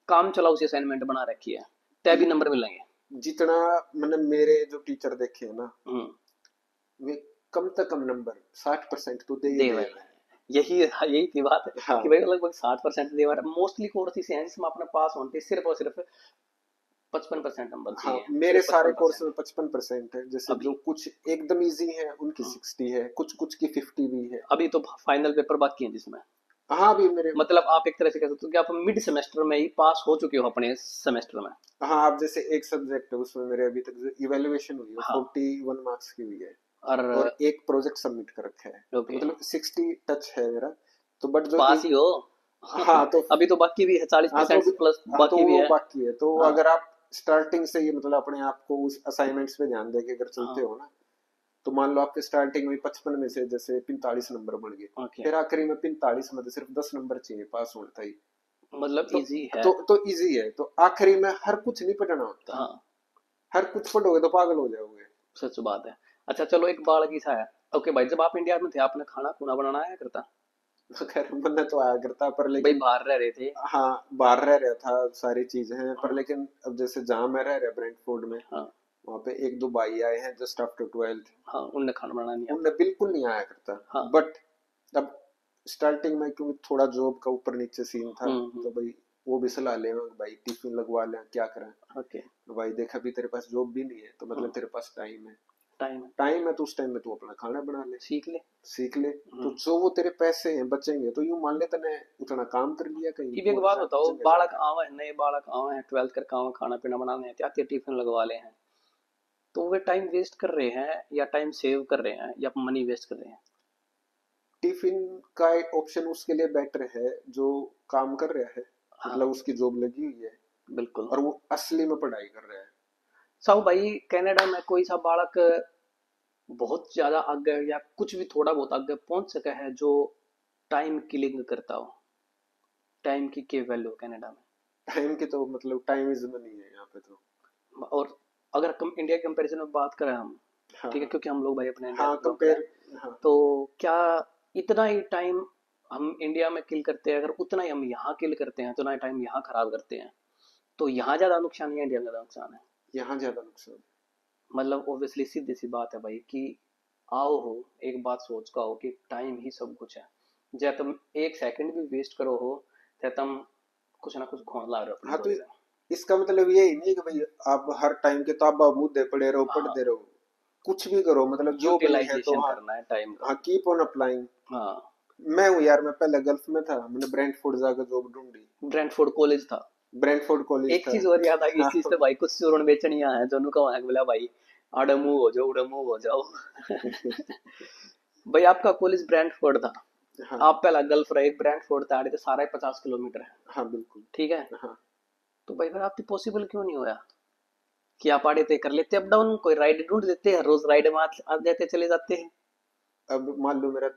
काम चलाओ सी असाइनमेंट बना रखी है, तय भी नंबर मिलेंगे। जितना मैंने मेरे जो टीचर देखे हैं ना, हम्म। वे कम से कम नंबर 60% तो दे ही दे दे भाई, रहे हैं। यही थी बात कि हाँ भाई लगभग 60% दे रहा है। मोस्टली कोर्स ऐसे हैं जिसमें अपने पास होते सिर्फ और सिर्फ 55% नंबर हाँ, चाहिए, मेरे सिर्फ सारे कोर्स 55%। में 55% है। जैसे जो अभी कुछ एकदम इजी है उनकी हम्म, 60 है, कुछ कुछ की 50 भी है। अभी तो फाइनल पेपर बाकी है जिसमें हाँ भी मेरे, मतलब आप एक तरह से कह सकते हो कि आप मिड सेमेस्टर में ही पास हो चुके हो अपने सेमेस्टर में। हाँ आप जैसे एक सब्जेक्ट है उसमें मेरे अभी तक जो इवेल्युएशन हुई है हाँ। 41 मार्क्स की हुई है, और और एक प्रोजेक्ट सबमिट कर रखा है, तो ओके, मतलब 60 टच है मेरा। तो बट जो पास ही हो। हाँ तो अभी तो बाकी भी है, चालीस हाँ तो परसेंट प्लस हाँ तो बाकी भी वो है। बाकी है। तो हाँ। अगर आप स्टार्टिंग से ही मतलब अपने आप को उस असाइनमेंट्स पे ध्यान देके अगर चलते हाँ। हो ना, तो मान लो आपके स्टार्टिंग में 55 में से जैसे 45 नंबर बन गए, ओके। फिर आखिरी में 45 में से सिर्फ 10 नंबर चाहिए पास होने तक। मतलब तो इजी है। तो इजी है। तो आखिरी में हर कुछ नहीं पढ़ना होता, हाँ, हर कुछ पढ़ोगे तो पागल हो जाओगे। सच बात है। अच्छा चलो एक बाल की सा है। ओके भाई, जब आप इंडिया में थे आपने खाना खुना बनाना आया करता? तो खैर बनना तो आया करता, पर भाई लेकिन बाहर रह रहे थे। हाँ बाहर रह रहा था, सारी चीजें हैं, पर हाँ। लेकिन अब जैसे जहाँ मैं रह रहा ब्रेंटफोर्ड में, हाँ। वहाँ पे एक दो भाई आए हैं जस्ट आफ्टर 12th। हाँ, उनने खाना बनाना नहीं आता। उनने बिल्कुल नहीं आया करता। हाँ। बट अब स्टार्टिंग में क्योंकि थोड़ा जॉब का ऊपर नीचे सीन था, तो भाई वो भी सलाह ले भाई टिफिन लगवा लें, क्या करें। ओके। तो भाई देख अभी तेरे पास जॉब भी नहीं है, तो मतलब हाँ, तेरे पास टाइम है। टाइम टाइम है तो उस टाइम में तू अपना खाना बना ले, सीख ले। सीख ले। तो हम्म। जो वो तेरे पैसे हैं बचेंगे, तो यूं मान ले तने उतना काम कर लिया कहीं कि भी एक और बात बताओ, जगह बालक जाके। आवे नए बालक आवे हैं 12th करके आवे, खाना पीना बनाने आते आते टिफिन लगवा ले हैं, तो वे टाइम वेस्ट कर रहे हैं या टाइम सेव कर रहे हैं या मनी वेस्ट कर रहे हैं? टिफिन का ऑप्शन उसके लिए बेटर है जो काम कर रहा है, हाँ। मतलब उसकी जॉब लगी हुई है बिल्कुल। और वो असली में पढ़ाई कर रहा है। साहु भाई, कनाडा में कोई सा बालक बहुत ज्यादा आगे या कुछ भी थोड़ा बहुत आगे पहुंच सका है जो टाइम किलिंग करता हो? टाइम की क्या वैल्यू कनाडा में? टाइम की तो मतलब टाइम इज मनी है यहाँ पे तो। और अगर कम इंडिया के कंपैरिजन में बात करें हम, हाँ ठीक है, क्योंकि हम लोग भाई अपने इंडिया हाँ में बिलोंग करें, कंपेयर। हाँ तो क्या इतना ही टाइम हम इंडिया में किल करते हैं, अगर उतना ही हम यहाँ किल करते हैं, उतना ही टाइम यहाँ खराब करते हैं, तो यहाँ ज्यादा नुकसान है या इंडिया में ज्यादा नुकसान है? यहाँ ज्यादा नुकसान है। मतलब ऑब्वियसली सीधी सी बात है भाई कि आओ हो, एक बात सोच का हो कि टाइम ही सब कुछ है। जब तुम एक सेकंड भी वेस्ट करो हो, तो तुम कुछ ना कुछ खोन ला रहे हो अपनी हाँ तो जोड़ी में। इसका मतलब ये ही नहीं कि भाई आप हर टाइम किताबा मुद्दे पड़े रहो, हाँ, पढ़ते रहो। कुछ भी करो, मतलब जॉब नहीं है तो यूटिलाइजेशन हाँ, करना है टाइम का। हाँ कीप ऑन अप्लाइंग। हाँ। मैं हूँ यार, मैं पहले गल्फ में था, मैंने ब्रेंटफोर्ड जाकर जॉब ढूंढी। ब्रैंडफोर्ड कॉलेज था। ब्रेंटफोर्ड कॉलेज एक था। चीज और याद आ गई इस चीज हाँ से भाई, कुछ चूर्ण बेचनिया है दोनों का वहां बोला भाई, आड़ा मुंह हो जाओ उड़ा मुंह हो जाओ। भाई आपका कॉलेज ब्रैंडफोर्ड था, हाँ आप पहला गल्फ रहे, ब्रैंडफोर्ड था, आड़े तो सारा ही 50 किलोमीटर है, हाँ बिल्कुल। ठीक है। हाँ तो भाई फिर आपकी पॉसिबल क्यों नहीं होया कि आप आड़े तय कर लेते अप डाउन, कोई राइड ढूंढ लेते हैं, रोज राइड में आ जाते चले जाते हैं। अब मान लो मेरा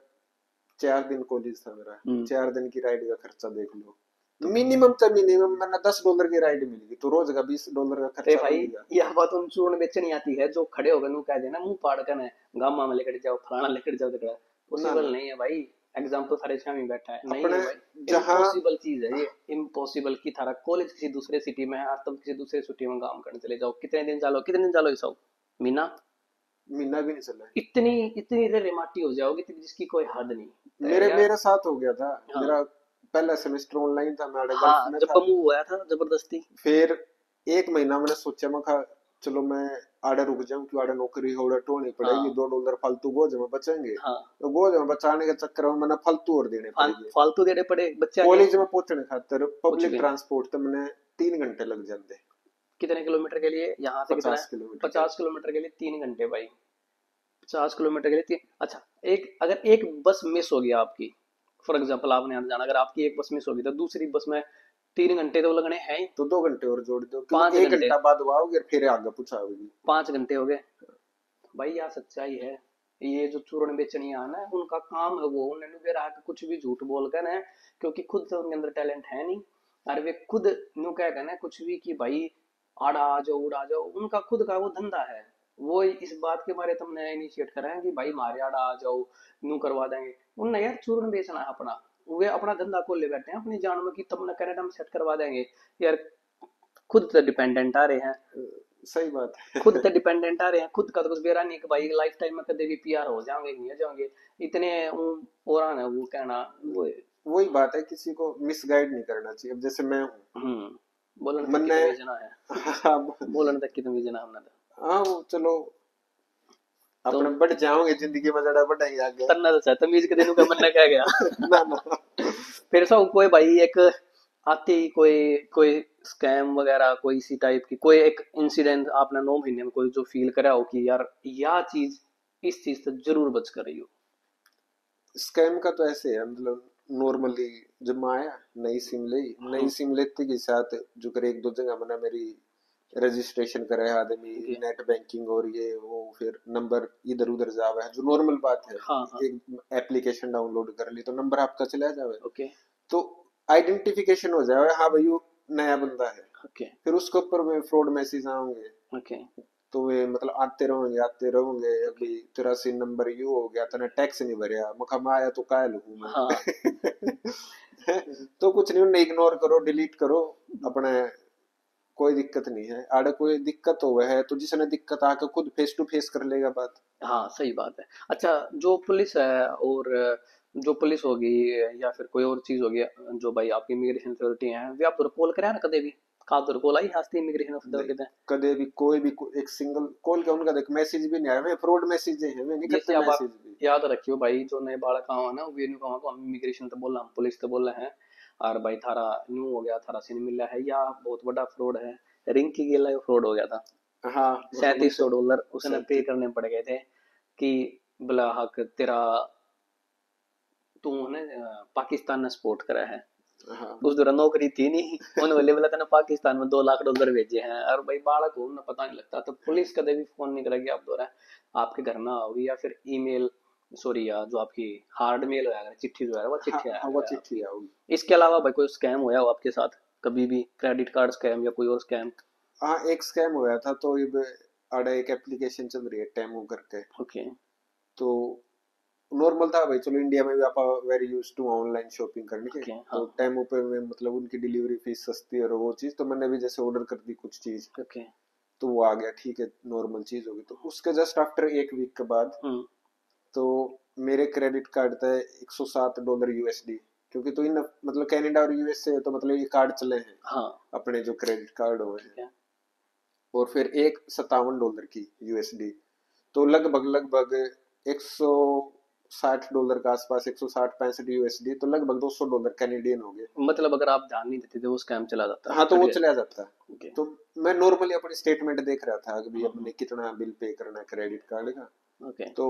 4 दिन कॉलेज था मेरा, हम्म। 4 दिन की राइड का खर्चा देख लो। तो मिनिमम तो मिनिमम मैंने $10 की राइड मिलेगी, तो रोज का $20 का रे खर्चा भाई, बन गया। यह बात उन चूर्ण बेचनी आती है जो खड़े हो गए कह देना मुंह पाड़ कर गामा में लेकर जाओ, फलाना लेकर जाओ, झगड़ा ना पॉसिबल ना, नहीं है भाई। एग्जाम तो सारे सामने बैठा है, नहीं अपने है भाई। जहाँ इम्पॉसिबल चीज है ये, इम्पॉसिबल की थारा कॉलेज किसी दूसरे सिटी में है और तुम किसी दूसरे सिटी में काम करने चले जाओ, कितने दिन चालो, कितने दिन चालो ये सब मीना, महीना भी नहीं चला है। इतनी इतनी रेमाटी हो जाओगे कि जिसकी कोई हद नहीं। तो मेरे यार। मेरे साथ हो गया था। हाँ। मेरा पहला सेमेस्टर ऑनलाइन था, मैं गल्फ हाँ, में जब था। बमू हुआ था जबरदस्ती। फिर 1 महीना मैंने सोचा, मैं कहा चलो मैं आड़े रुक जाऊं, क्यों आड़े नौकरी होड़ा ढोनी पड़ेगी, हाँ $2 फालतू गोज में बचेंगे, हाँ। तो गोज में बचाने के चक्कर में मैंने फालतू और देने पड़ेंगे। फालतू देने पड़े बच्चा के। कॉलेज में पहुंचने खातर कुछ पब्लिक भी नहीं। ट्रांसपोर्ट तो मैंने 3 घंटे लग जाते। कितने किलोमीटर के लिए यहाँ से कितना है? 50 किलोमीटर के। 50 किलोमीटर के लिए 3 घंटे भाई। 50 किलोमीटर के लिए तीन, अच्छा। एक अगर एक बस मिस हो गया आपकी, फॉर एग्जाम्पल आपने यहाँ जाना, अगर आपकी एक बस मिस होगी तो दूसरी बस में 3 घंटे तो लगने हैं ही। तो 2 घंटे और जोड़ दो, पांच क्योंकि एक घंटे घंटा बाद वो आओगे और फिर आगे पूछाओगी। 5 घंटे हो गए भाई। यार सच्चाई है। ये जो चूर्ण बेचनिया है ना, उनका काम है वो, उन्होंने फिर आके कुछ भी झूठ बोल कर ना, क्योंकि खुद से उनके अंदर टैलेंट है नहीं। और वे खुद न्यू कह गए ना कुछ भी कि भाई आड़ा आ जाओ उड़ा जाओ, उनका खुद का वो धंधा है। वो इस बात के बारे तुमने इनिशिएट करा है कि भाई मारे आड़ा आ जाओ, न्यू करवा देंगे। उनने यार चूर्ण बेचना है अपना, वे अपना धंधा खोल ले बैठे हैं अपनी जान में कि तुमने कनाडा में सेट करवा देंगे। यार खुद तो डिपेंडेंट आ रहे हैं, सही बात है। खुद पे डिपेंडेंट आ रहे हैं, खुद का तो कुछ बेरा नहीं कि भाई लाइफ टाइम में कदे भी पीआर हो जाओगे नहीं हो जाओगे। इतने और है वो कहना वो। वही बात है, किसी को मिसगाइड नहीं करना चाहिए। अब जैसे मैं हूँ, बोलन तक की मैंने तमीज ना है। हाँ बोलन तक की तमीज ना हमने तो। हाँ, वो चलो तो अपने बढ़ जाओगे जिंदगी में, जरा बढ़ाई आगे। तन्ना तो चाहे तमीज के दिन का मन क्या गया। ना ना। फिर सब कोई भाई एक आते ही कोई कोई स्कैम वगैरह कोई इसी टाइप की कोई एक इंसिडेंट आपने 9 महीने में कोई जो फील करा हो कि यार यह चीज इस चीज से जरूर बच कर रही हो। स्कैम का तो ऐसे है, मतलब नॉर्मली जब मैं आया, नई सिम लेते के साथ जो करे, एक दो जगह मैंने मेरी रजिस्ट्रेशन करे आदमी, ओके। नेट बैंकिंग और ये वो, फिर नंबर इधर उधर जावे, जो नॉर्मल बात है। हाँ हाँ। एक एप्लीकेशन डाउनलोड कर ली तो नंबर आपका चला जावे, ओके तो आइडेंटिफिकेशन हो जाए, हाँ भाई वो नया बंदा है। ओके फिर उसके ऊपर में फ्रॉड मैसेज आएंगे, ओके। तो वे मतलब आते रहोगे, ओके। अभी तेरा सिम नंबर यू हो गया, तने टैक्स नहीं भरया, मखा मैं आया तो कायल हूँ हाँ। मैं। तो कुछ नहीं, उन्हें इग्नोर करो, डिलीट करो अपने, कोई दिक्कत नहीं है। आड़े कोई दिक्कत हो है तो जिसने दिक्कत आके खुद फेस टू फेस कर लेगा बात। हाँ सही बात है। अच्छा जो पुलिस है और जो पुलिस होगी या फिर कोई और चीज होगी, जो भाई आपकी इमिग्रेशन अथॉरिटी है, वे आप कॉल करा ना कदे भी? का कॉल आई हास्ती इमिग्रेशन नहीं, अथॉरिटी? कदे भी कोई भी एक सिंगल कॉल का उनका देख मैसेज भी नहीं आया, वे फ्रॉड मैसेज है, वे नहीं जैसे करते अब आप मैसेज भी। याद रखियो भाई, जो नए बालक आवा ना वे न्यू कहा हम इमिग्रेशन तो बोला हम पुलिस तो बोल रहे हैं, और भाई थारा न्यू हो गया थारा सिन मिला है या बहुत बड़ा फ्रॉड है। रिंग की गेला फ्रॉड हो गया था। हाँ $3700 उसने पे सैंतीस। करने पड़ गए थे कि भला हक तेरा, तू ने पाकिस्तान ने सपोर्ट करा है। हाँ उस दौरान नौकरी थी नहीं, उन्होंने बोले बोला तेने पाकिस्तान में $2 लाख भेजे हैं, और भाई बालक हो उन्हें पता नहीं लगता। तो पुलिस कभी भी फोन नहीं करेगी आप दौरा आपके घर ना होगी, या फिर ईमेल, सॉरी यार जो आपकी हार्ड मेल होया करें, चिट्ठी जो है वो हाँ चिट्ठी आया हाँ, वो करें चिट्ठी आपकी। आओगी। इसके अलावा भाई कोई स्कैम होया हो आपके साथ कभी भी, क्रेडिट कार्ड स्कैम या कोई और स्कैम? हाँ, एक स्कैम हुआ था, तो ये आड़े एक एप्लीकेशन चल रही है टेमू करके, ओके तो नॉर्मल था भाई, चलो इंडिया में भी आप very use to online shopping करने के, ओके। हाँ तो हाँ। टेमू पे में मतलब उनकी डिलीवरी फीस सस्ती है और वो चीज़, तो मैंने भी जैसे ऑर्डर कर दी कुछ चीज़, ओके। तो वो आ गया, ठीक है नॉर्मल चीज़ होगी। तो उसके जस्ट आफ्टर एक वीक के बाद, हम्म। तो मेरे क्रेडिट कार्ड था $107 USD, क्योंकि तो इन मतलब कनाडा और यूएसए तो मतलब ये कार्ड चले हैं हाँ अपने जो क्रेडिट कार्ड हुए हैं। ठीक है। और फिर एक $57 की यूएसडी, तो लगभग लगभग $160 के आसपास, 160-165 USD, तो लगभग $200 कैनेडियन हो गए। मतलब अगर आप ध्यान नहीं देते थे वो स्कैम चला जाता, हाँ, तो कट वो गए। चला जाता। ओके। तो मैं नॉर्मली अपनी स्टेटमेंट देख रहा था कि भाई हम्म। अपने कितना बिल पे करना है क्रेडिट कार्ड का, ओके। तो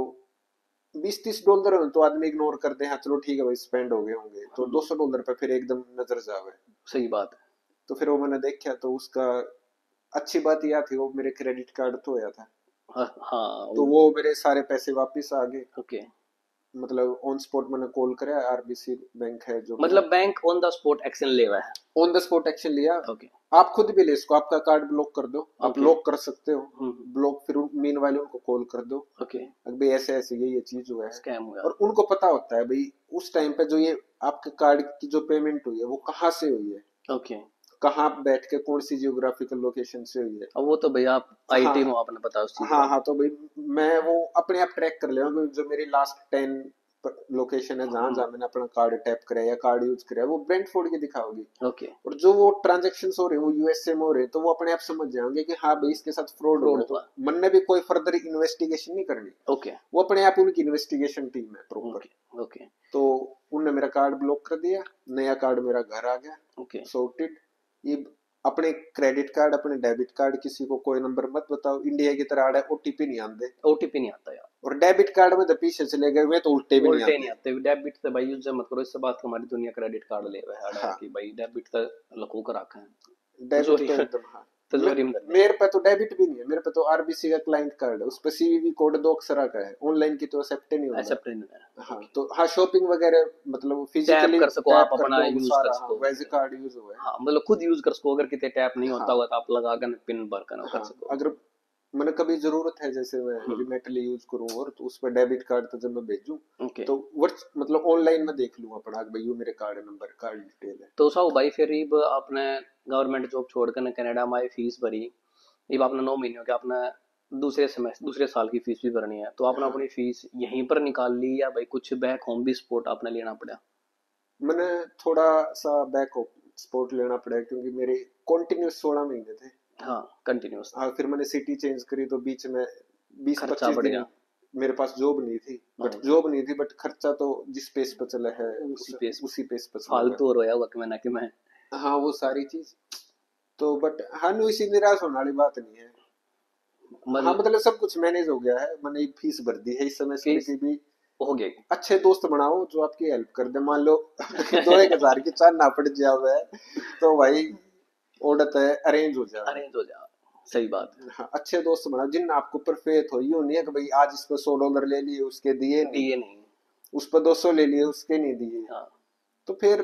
$20-30 तो आदमी इग्नोर करते हैं, हाँ चलो ठीक है भाई स्पेंड हो गए होंगे, तो $200 पे फिर एकदम नजर जावे। सही बात है। तो फिर वो मैंने देखा, तो उसका अच्छी बात यह थी वो मेरे क्रेडिट कार्ड तो होया था, हाँ हाँ तो वो मेरे सारे पैसे वापस आ गए। ओके। मतलब ऑन स्पॉट मैंने कॉल करा, आरबीसी बैंक है जो मेरा, मतलब bank on the spot action ले हुआ है। ऑन द स्पॉट एक्शन लिया। ओके। आप खुद भी ले इसको, आपका कार्ड ब्लॉक कर दो, आप ओके। लॉक कर सकते हो, हम्म। ब्लॉक, फिर मीन वाले उनको कॉल कर दो, ओके। भाई ऐसे ऐसे ये चीज हुआ है। स्कैम हुआ। और उनको पता होता है भाई उस टाइम पे जो ये आपके कार्ड की जो पेमेंट हुई है वो कहाँ से हुई है, ओके। कहाँ बैठ के कौन सी जियोग्राफिकल लोकेशन से हुई है। अब वो तो भैया आप हाँ आईटी में हो, आपने पता उस चीज हाँ का। हाँ, तो भाई मैं वो अपने आप ट्रैक कर ले, जो मेरी लास्ट 10 लोकेशन है जहां जहां मैंने अपना कार्ड टैप कराया या कार्ड यूज कराया वो ब्रेंटफोर्ड की दिखाओगी। ओके। और जो वो ट्रांजेक्शन हो रहे हैं वो यूएसए में हो रहे हैं तो वो अपने आप समझ जाएंगे कि हाँ भाई इसके साथ फ्रॉड हो फ्रॉड गया, तो हुआ। मन ने भी कोई फर्दर इन्वेस्टिगेशन नहीं करनी। ओके वो अपने आप उनकी इन्वेस्टिगेशन टीम है प्रॉपर। ओके ओके तो उनने मेरा कार्ड ब्लॉक कर दिया, नया कार्ड मेरा घर आ गया, ओके सॉर्टेड। ये अपने क्रेडिट कार्ड अपने डेबिट कार्ड किसी को कोई नंबर मत बताओ, इंडिया की तरह आड़ा ओटीपी नहीं आते। ओटीपी नहीं आता यार, और डेबिट कार्ड में तो पीछे चले गए हुए तो उल्टे भी नहीं उल्टे नहीं आते। आते। डेबिट से भाई यूज मत करो, इससे बात हमारी दुनिया क्रेडिट कार्ड ले हुआ है हाँ कि भाई डेबिट तो लको कर रखा है, डेबिट तिजोरी तो में, एकदम हाँ। तिजोरी में धर ले। मेरे पे तो डेबिट भी नहीं है, मेरे पे तो आरबीसी का क्लाइंट कार्ड है, उस पे सीवीवी कोड 2 अक्षरा का है, ऑनलाइन की तो एक्सेप्ट ही नहीं होता। एक्सेप्ट नहीं है। हाँ तो हाँ शॉपिंग वगैरह मतलब टैप फिजिकली कर सको आप, टैप कर अपना दो वो यूज कर सारा, हाँ सको। वैसे कार्ड यूज हुआ है। हाँ मतलब खुद यूज कर सको, अगर कितने टैप नहीं होता हाँ होगा तो आप लगा कर पिन भर कर कर हाँ सको। अगर मैंने कभी जरूरत है जैसे मैं रिमेटली यूज करूँ और तो उस पर डेबिट कार्ड तो जब मैं भेजूं ओके। तो वर्च मतलब ऑनलाइन में देख लूँ अपना भाई ये मेरे कार्ड नंबर कार्ड डिटेल है। तो साहब भाई फिर अब आपने गवर्नमेंट जॉब छोड़कर कनाडा में आई, फीस भरी, अब आपने 9 महीने हो गया, आपने दूसरे सेमेस्टर दूसरे साल की फीस भी भरनी है, तो आपने हाँ अपनी फीस यहीं पर निकाल ली या भाई कुछ बैक होम भी सपोर्ट आपने लेना पड़ा? मैंने थोड़ा सा बैक स्पोर्ट लेना पड़ा क्योंकि मेरे कॉन्टिन्यूस 16 महीने थे। हाँ कंटिन्यूस। हाँ फिर मैंने सिटी चेंज करी तो बीच में बीस खर्चा पच्चीस बढ़ दिन गया। मेरे पास जॉब नहीं थी, बट हाँ, जॉब नहीं थी बट खर्चा तो जिस पेस पर चला है उसी पेस पर चलेगा। फालतू रोया हुआ कि मैंने कि मैं। हाँ वो सारी चीज तो बट हाँ इसी निराश होने वाली बात नहीं है। हाँ मतलब मतलब सब कुछ मैनेज हो गया है, मैंने फीस भर दी है इस सेमेस्टर फीस की भी। हो गई। अच्छे दोस्त बनाओ जो आपकी हेल्प कर दे, मान लो 2-1 हजार की चार ना पड़ जावे तो भाई ओडत है अरेंज हो जावे। अरेंज हो जा, सही बात है। हाँ अच्छे दोस्त बनाओ जिन आपको पर फेथ हो, यूं नहीं है कि भाई आज इस पर $100 ले लिए उसके दिए नहीं, दिए नहीं। उस पर 200 ले लिए उसके नहीं दिए, हाँ तो फिर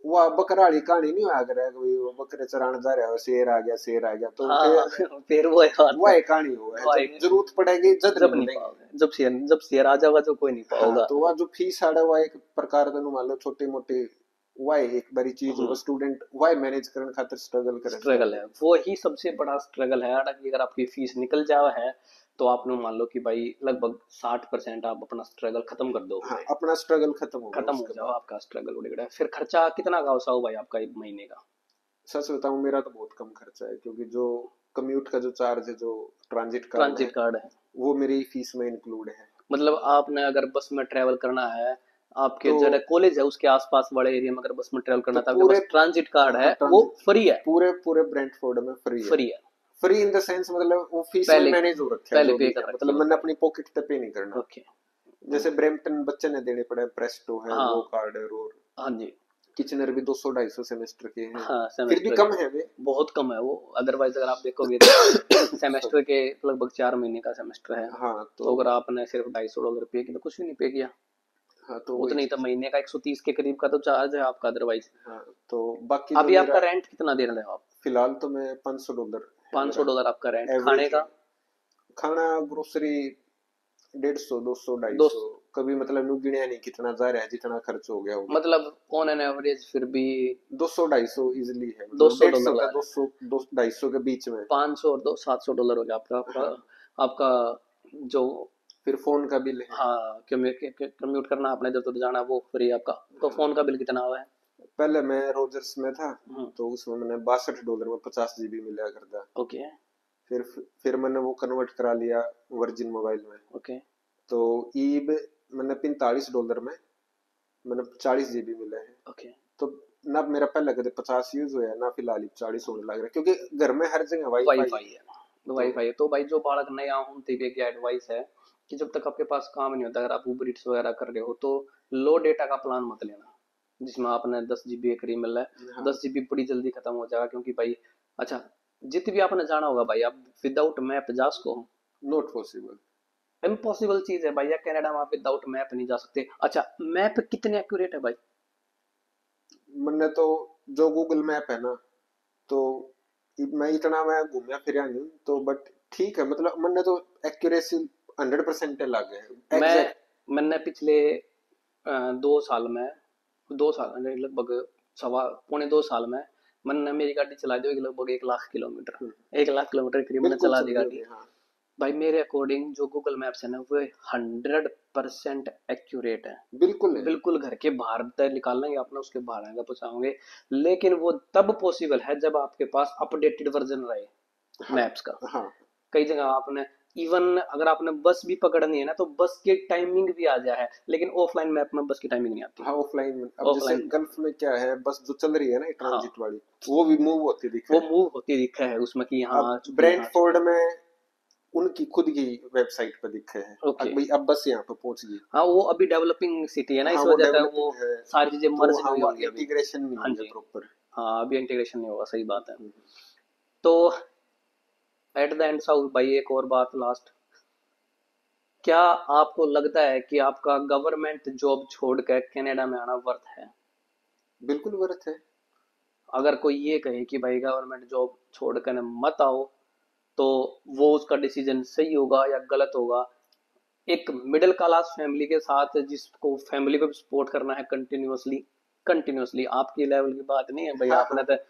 वो बकरा वाली कहानी नहीं आ रहा है कि भाई वो बकरे चराने जा रहा है शेर आ गया शेर आ गया, तो हाँ फिर फिर वो एक बात वो है। है कहानी वो है वो जब जरूरत पड़ेगी जद जब नहीं नहीं मिलेंगे। पाओगे, जब शेयर आ जाएगा तो कोई नहीं हाँ पाओगा। तो वह जो फीस आड़ा हुआ एक प्रकार का मान लो छोटे मोटे वाई एक बड़ी चीज हो, स्टूडेंट वाई मैनेज करने खातिर स्ट्रगल करे स्ट्रगल है, वो ही सबसे बड़ा स्ट्रगल है कि अगर आपकी फीस निकल जावा है तो आपने मान लो कि भाई लगभग 60% आप अपना स्ट्रगल खत्म कर हाँ दोगे। अपना स्ट्रगल खत्म हो गया खत्म हो उसके जाओ बाद। आपका स्ट्रगल उड़ गया। फिर खर्चा कितना का होसा हो भाई आपका एक महीने का? सच बताऊं मेरा तो बहुत कम खर्चा है क्योंकि जो कम्यूट का जो चार्ज है जो ट्रांजिट कार्ड ट्रांजिट है कार्ड है। वो मेरी फीस में इंक्लूड है। मतलब आपने अगर बस में ट्रेवल करना है, आपके तो जरा कॉलेज है उसके आसपास वाले एरिया में अगर बस में ट्रेवल तो करना था, आपके पूरे पास ट्रांजिट कार्ड हाँ है वो ट्रांजिट फ्री है। पूरे पूरे ब्रेंटफोर्ड में फ्री है। फ्री है। फ्री इन द सेंस मतलब वो फीस में पहले मैनेज हो रखा है पहले जो पे भी कर है, रखी मतलब है। मैंने अपनी पॉकेट पे पे नहीं करना। ओके। जैसे ब्रैम्पटन बच्चे ने देने पड़े, प्रेस्टो है हाँ वो कार्ड है और हाँ जी। किचनर भी 200-250 सेमेस्टर के हैं, हाँ फिर भी सेमेस्टर कम के है वे। बहुत कम है वो। अदरवाइज अगर आप देखोगे तो सेमेस्टर के लगभग 4 महीने का सेमेस्टर है, हाँ तो अगर आपने सिर्फ $250 पे किया तो कुछ भी नहीं पे किया। हाँ तो वही उतनी तो चीज। महीने का 130 के करीब का तो चार्ज है आपका अदरवाइज। हाँ तो बाकी जो अभी आपका मेरा रेंट कितना दे रहे हो आप? फिलहाल तो मैं $500 है मेरा $500 आपका रेंट, खाने एवरेज। का? खाना ग्रोसरी 150 200 दो 250 कभी मतलब नु गिनया नहीं कितना जा रहा है, जितना खर्च हो गया हो गया। मतलब ऑन एन एवरेज फिर भी 200-250 इजिली है, दो मतलब सौ 150 डॉलर ला का रहे 200 250 के बीच में। 500 और 700 डॉलर हो गया आपका आपका हाँ आपका जो। फिर फोन का बिल है। हाँ कम्यूट करना आपने जब तो जाना वो फ्री आपका, तो हाँ फोन का बिल कितना हुआ है? पहले मैं रोजर्स में था हम्म, तो उसमें मैंने $62 में 50 GB मिला करता। ओके फिर फिर मैंने वो कन्वर्ट करा लिया वर्जिन मोबाइल में, ओके तो ईब मैंने $45 में मैंने 40 GB मिला है। ओके। तो ना मेरा पहले कदे 50 यूज हुआ ना फिलहाल 40 होने लग रहा है क्योंकि घर में हर जगह वाईफाई वाईफाई है। है। तो तो वाईफाई है तो भाई जो बालक नया हूँ तो एक एडवाइस है कि जब तक आपके पास काम नहीं होता, अगर आप ऊबर ईट्स वगैरह कर रहे हो तो लो डेटा का प्लान मत लेना जिसमें आपने 10 GB के करीब मिल रहा है। हाँ 10 GB बड़ी जल्दी खत्म हो जाएगा क्योंकि भाई अच्छा जितनी भी आपने जाना होगा भाई आप विदाउट मैप जा सको, नॉट पॉसिबल। इम्पॉसिबल चीज है भैया, कनाडा में आप विदाउट मैप नहीं जा सकते। अच्छा मैप कितने एक्यूरेट है भाई? मैंने तो जो गूगल मैप है ना तो मैं इतना मैं घूमया फिरा नहीं तो बट ठीक है, मतलब मैंने तो एक्यूरेसी 100% लग गए मैं एग्जैक्ट। मैंने पिछले 2 साल में, 2 साल नहीं, लगभग सवा पौने 2 साल में मैंने मेरी गाड़ी चला दी होगी लगभग 1 लाख किलोमीटर। 1 लाख किलोमीटर करीब मैंने बिल्कुल चला दी समझे गाड़ी। होगे हाँ। भाई मेरे अकॉर्डिंग जो गूगल मैप्स है ना वो 100% एक्यूरेट है। बिल्कुल है। बिल्कुल घर के बाहर तक निकाल लेंगे अपना, उसके बाहर आएगा पहुंचाओगे। लेकिन वो तब पॉसिबल है जब आपके पास अपडेटेड वर्जन रहे हाँ मैप्स का। हाँ कई जगह आपने इवन अगर आपने बस भी पकड़नी है ना तो बस की टाइमिंग भी आ जाए है, लेकिन ऑफलाइन मैप में बस की टाइमिंग नहीं आती। हाँ। ऑफलाइन में अब जैसे ऑफलाइन गल्फ में क्या है, बस जो चल रही है ना हाँ, ट्रांजिट वाली, वो भी मूव होती दिख वो है। मूव होती दिखा है उसमें कि यहाँ अब आ चुकी है, यहाँ आ ब्रेंटफोर्ड चुकी है। में उनकी खुद की वेबसाइट पर दिखे है, ओके। अब भाई अब बस यहाँ पे पहुंच गई। हाँ वो अभी डेवलपिंग सिटी है ना, हाँ इस वो वजह से वो डेवलपिंग है, सारी चीजें तो मर्ज हाँ नहीं वो होंगी अभी। इंटीग्रेशन नहीं हाँ हुई है जी। प्रॉपर। हाँ अभी इंटीग्रेशन नहीं होगा, सही बात है। तो एट द एंड साउथ भाई एक और बात लास्ट, क्या आपको लगता है कि आपका गवर्नमेंट जॉब छोड़कर कनाडा में आना वर्थ है? बिल्कुल वर्थ है। अगर कोई ये कहे कि भाई गवर्नमेंट जॉब छोड़कर मत आओ, तो वो उसका डिसीजन सही होगा या गलत होगा? एक मिडिल क्लास फैमिली के साथ जिसको फैमिली को सपोर्ट करना है कंटिन्यूअसली, कंटिन्यूअसली आपकी लेवल की बात नहीं है भाई, हाँ आपने हाँ तो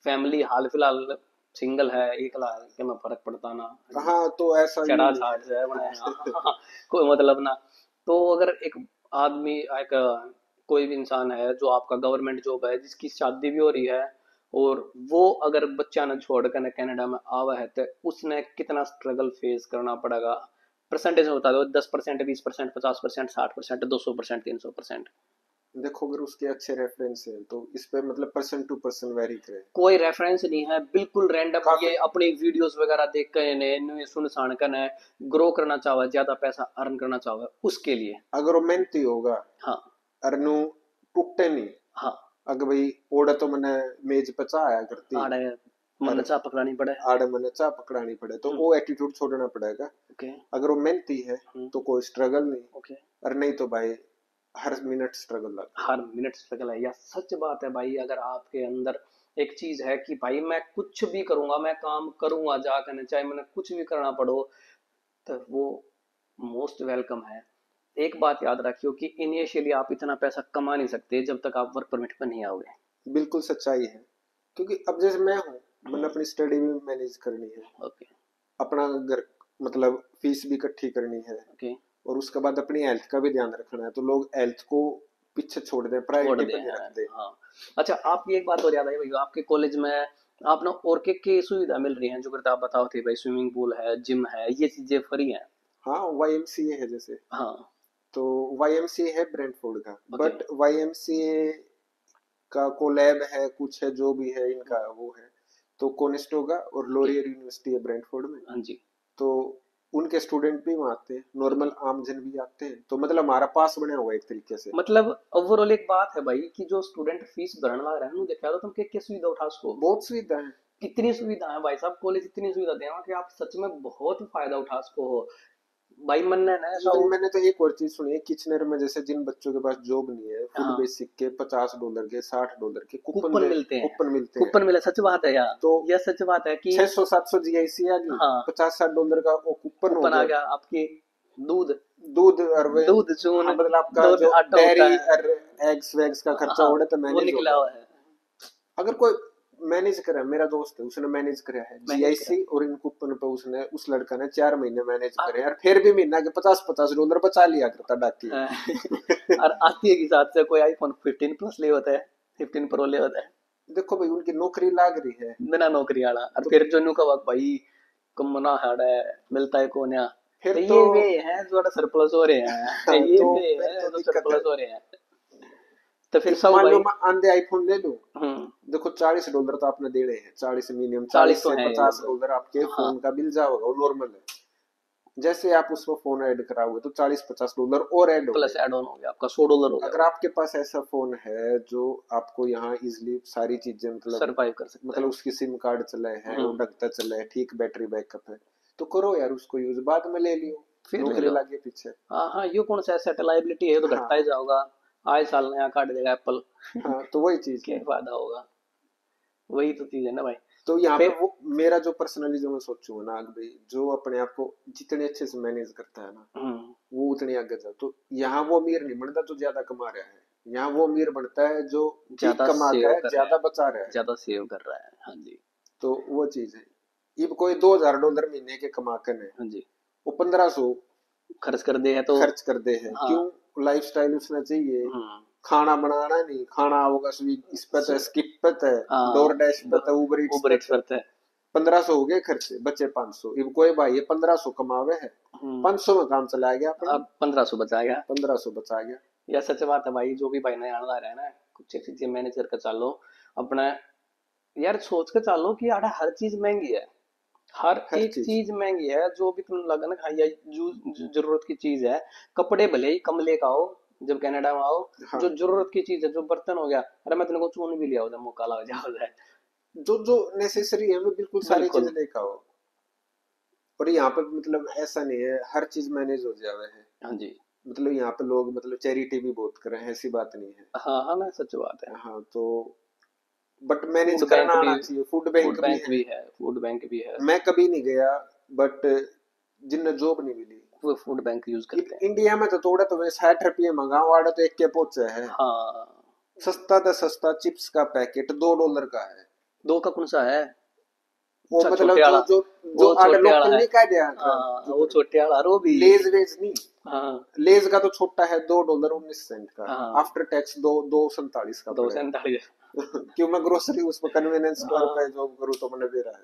फैमिली हाल फिलहाल सिंगल है, एक लाख के में फर्क पड़ता ना, हाँ, तो ऐसा यूं चढ़ा नहीं छाड़ जो है है। बने कोई मतलब ना। तो अगर एक आदमी एक कोई भी इंसान है जो आपका गवर्नमेंट जॉब है जिसकी शादी भी हो रही है, और वो अगर बच्चा न छोड़ कर कनाडा में आवा है तो उसने कितना स्ट्रगल फेस करना पड़ेगा? परसेंटेज में बता दो, 10%, 20%, 50%, 60%, 200%, 300%? देखो अगर उसके अच्छे रेफरेंस है तो इस पे मतलब पर्सन टू पर्सन वेरी करे। कोई रेफरेंस नहीं है, बिल्कुल रैंडम, काफी, ये अपनी वीडियोस वगैरह देख कर इन्हें सुन सान कर ग्रो करना चाहो, ज्यादा पैसा अर्न करना चाहो उसके लिए। अगर वो मेहनती होगा, हाँ अरनू टूटे नहीं। हाँ। अगर भाई ओड़ा तो मैंने मेज पचा आया करती, आड़े मन और चा पकड़ानी पड़े। आड़ मैंने चा पकड़ानी पड़े, तो हम्म। वो एटीट्यूड छोड़ना पड़ेगा। ओके। अगर वो मेहनती है हम्म। तो कोई स्ट्रगल नहीं, ओके। और नहीं तो भाई हर मिनट स्ट्रगल लगता है। हर मिनट स्ट्रगल है, या सच बात है भाई, अगर आपके अंदर एक चीज है कि भाई मैं कुछ भी करूंगा, मैं काम करूंगा जाकर, चाहे मैंने कुछ भी करना पड़ो, तो वो मोस्ट वेलकम है। एक बात याद रखियो कि इनिशियली आप इतना पैसा कमा नहीं सकते जब तक आप वर्क परमिट पर नहीं आओगे। बिल्कुल सच्चाई है। क्योंकि अब जैसे मैं हूँ, मैंने अपनी स्टडी भी मैनेज करनी है, ओके। अपना घर मतलब फीस भी इकट्ठी करनी है, ओके। और उसके बाद अपनी हेल्थ का भी ध्यान रखना है, तो लोग हेल्थ को पीछे छोड़ दें, छोड़ प्रायोरिटी दे पे नहीं हैं। रखते। हाँ। अच्छा आपकी एक बात और याद आई भाई, आपके कॉलेज में आपने और के सुविधा मिल रही हैं जो करता आप बताओ थे भाई, स्विमिंग पूल है, जिम है, ये चीजें फ्री हैं? हाँ वाईएमसीए है जैसे, हाँ। तो वाईएमसीए है ब्रेंटफोर्ड का, ओके। बट वाईएमसीए का कोलैब है, कुछ है जो भी है इनका वो है, तो कोनेस्टोगा और ओके। लोरियर यूनिवर्सिटी है ब्रेंटफोर्ड में। हाँ जी। तो उनके स्टूडेंट भी वहाँ आते हैं, नॉर्मल ओके। आम जन भी आते हैं, तो मतलब हमारा पास बना हुआ है एक तरीके से। मतलब ओवरऑल एक बात है भाई कि जो स्टूडेंट फीस भरने लग रहा है ना, देखा तो तुम क्या सुविधा उठा उसको। बहुत सुविधा है। कितनी सुविधा है भाई साहब, कॉलेज इतनी सुविधा दे रहा है कि आप सच में बहुत फायदा उठा सको हो भाई। मन है ना ऐसा इवन हो। मैंने तो एक और चीज सुनी है, किचनर में जैसे जिन बच्चों के पास जॉब नहीं है, फुल हाँ बेसिक के $50 के $60 के कूपन कूपन दे, मिलते हैं। कूपन मिलते हैं। कूपन मिले, सच बात है यार। तो यह सच बात है कि 600 700 जीआईसी आ गई, हाँ 50 60 डॉलर का वो कूपन हो कूपन आ गया। गया आपकी। दूध, दूध और वे, दूध चून, हाँ मतलब आपका दूध जो आटा होता डेयरी है। और एग्स वैग्स का खर्चा हाँ ओढ़े तो वो मैनेज हो निकला गया। हुआ है। अगर कोई मैनेज करे, मेरा दोस्त है उसने मैनेज कराया है मैनेज करा। जीआईसी, और इन कूपन पे उसने उस लड़का ने 4 महीने मैनेज करे, और फिर भी महीना के $50 बचा लिया करता डाकी। और आती है के साथ से कोई आईफोन 15 प्लस ले होता है, 15 प्रो ले होता है, देखो भाई उनकी नौकरी लाग रही है। बिना नौकरी वाला। और तो फिर जो नु का भाई कमना है मिलता है कौन या, फिर तो तो ये वे हैं जो सरप्लस हो रहे हैं, हाँ, ये तो वे फिर हैं तो जो दिक्कत है। सरप्लस हो रहे हैं। तो फिर एक सब मान लो भाई। मैं आंधे आईफोन ले लूं, हम्म। देखो $40 तो आपने देने हैं, 40 मिनिमम, 40 40 तो से है ये पचास लगभग। डॉलर आपके हाँ। फोन का बिल जाओगा, वो नॉर्मल है। जैसे आप उसमें फोन ऐड कराओगे तो $40 50 और ऐड प्लस होंगे। एड ऑन हो गया आपका, $100 हो गया अगर वो। आपके पास ऐसा फोन है जो आपको यहाँ इजिली सारी चीजें सरवाइव कर सकता मतलब है। उसकी सिम कार्ड चले है, वो हम्म। ढंगता चले है, ठीक बैटरी बैकअप है, तो करो यार उसको यूज, बाद में ले लियो, फिर ले नौकरी लो। लगे पीछे। हाँ हाँ, ये कौन सा ऐसा लाइबिलिटी है, ये तो घटता ही हाँ जाओगा। आए साल नया काट देगा एप्पल। हाँ, तो वही चीज क्या है। फायदा होगा? वही तो चीज है ना भाई। तो यहाँ पे फिर वो मेरा जो पर्सनली जो मैं सोचूंगा ना कि भाई जो अपने आप को जितने अच्छे से मैनेज करता है ना, वो उतनी आगे जाओ। तो यहाँ वो अमीर नहीं बनता जो ज्यादा कमा रहा है, यहाँ वो अमीर बनता है जो ठीक ज्यादा कमा सेव के कर रहा ज्यादा है, बचा रहा है। ज्यादा सेव कर रहा है। हाँ जी। तो वो चीज है। अब कोई $2000 महीने के कमा कर है, हाँ जी, वो 1500 खर्च कर दे है तो खर्च कर दे है। हाँ। क्यों? लाइफस्टाइल उसने चाहिए, हम्म। खाना बनाना नहीं, खाना होगा स्विग इस पे है, स्किप पे है, हाँ, डोर डैश पे है, उबर इट्स उबर पे इट्स है। करते हैं। 1500 हो गए खर्चे, बचे 500। अब कोई भाई ये 1500 कमावे है, हम्म। 500 में काम चला गया अपना, अब 1500 बचा गया। 1500 बचा गया। या सच बात है भाई, जो भी भाई नया आ रहा है ना, कुछ एक चीजें मैनेज करके चालो अपना। यार सोच के चालो कि यार हर चीज महंगी है, हर हर एक चीज चीज महंगी है। जो भी तुम लगा ना खाई या जो जरूरत की चीज है, कपड़े भले ही कम लेकर आओ जब कनाडा में आओ, हाँ, जो जरूरत की चीज है, जो बर्तन हो गया, अरे मैं तेरे को चून भी लिया जब मौका लग जाए। जो जो नेसेसरी है वो बिल्कुल सारी चीज बिल्कुल। लेकर आओ। और यहाँ पे मतलब ऐसा नहीं है हर चीज मैनेज हो जावे है। हाँ जी। मतलब यहाँ पे लोग मतलब चैरिटी भी बहुत कर रहे हैं, ऐसी बात नहीं है। हाँ हाँ ना, सच बात है। हाँ तो बट मैनेज फूड करना बैंक भी, आना चाहिए। फूड फूड बैंक भी बैंक है। भी है, फूड बैंक भी है। मैं कभी नहीं गया, बट जिन्हें जॉब नहीं मिली, वो फूड बैंक यूज करते हैं। इंडिया में तो थोड़ा तो वे 60 रुपये मंगाओ वाड़ा तो एक के पोचे है। हाँ। सस्ता तो सस्ता चिप्स का पैकेट $2 का है। दो का कौन सा है? वो अच्छा, मतलब छोटे जो वाला। जो जो वो आड़े छोटे वाला लोकल है। नहीं कह दिया हाँ, जो वो छोटे वाला रो भी। लेज वेज नहीं। हाँ लेज का तो छोटा है $2.19 का। हाँ। आफ्टर टैक्स दो 47 का दो से पड़ेगा। 39। क्यों? मैं ग्रोसरी उसमें कन्वीनियंस स्टोर हाँ। पे जॉब करूँ तो मैंने दे रहा है।